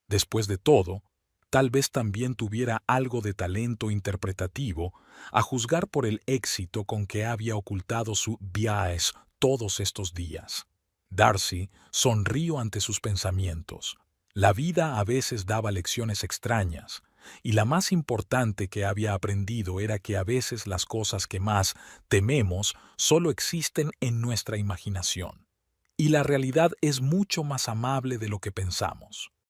Después de todo, tal vez también tuviera algo de talento interpretativo, a juzgar por el éxito con que había ocultado su bias todos estos días. Darcy sonrió ante sus pensamientos. La vida a veces daba lecciones extrañas, y la más importante que había aprendido era que a veces las cosas que más tememos solo existen en nuestra imaginación, y la realidad es mucho más amable de lo que pensamos.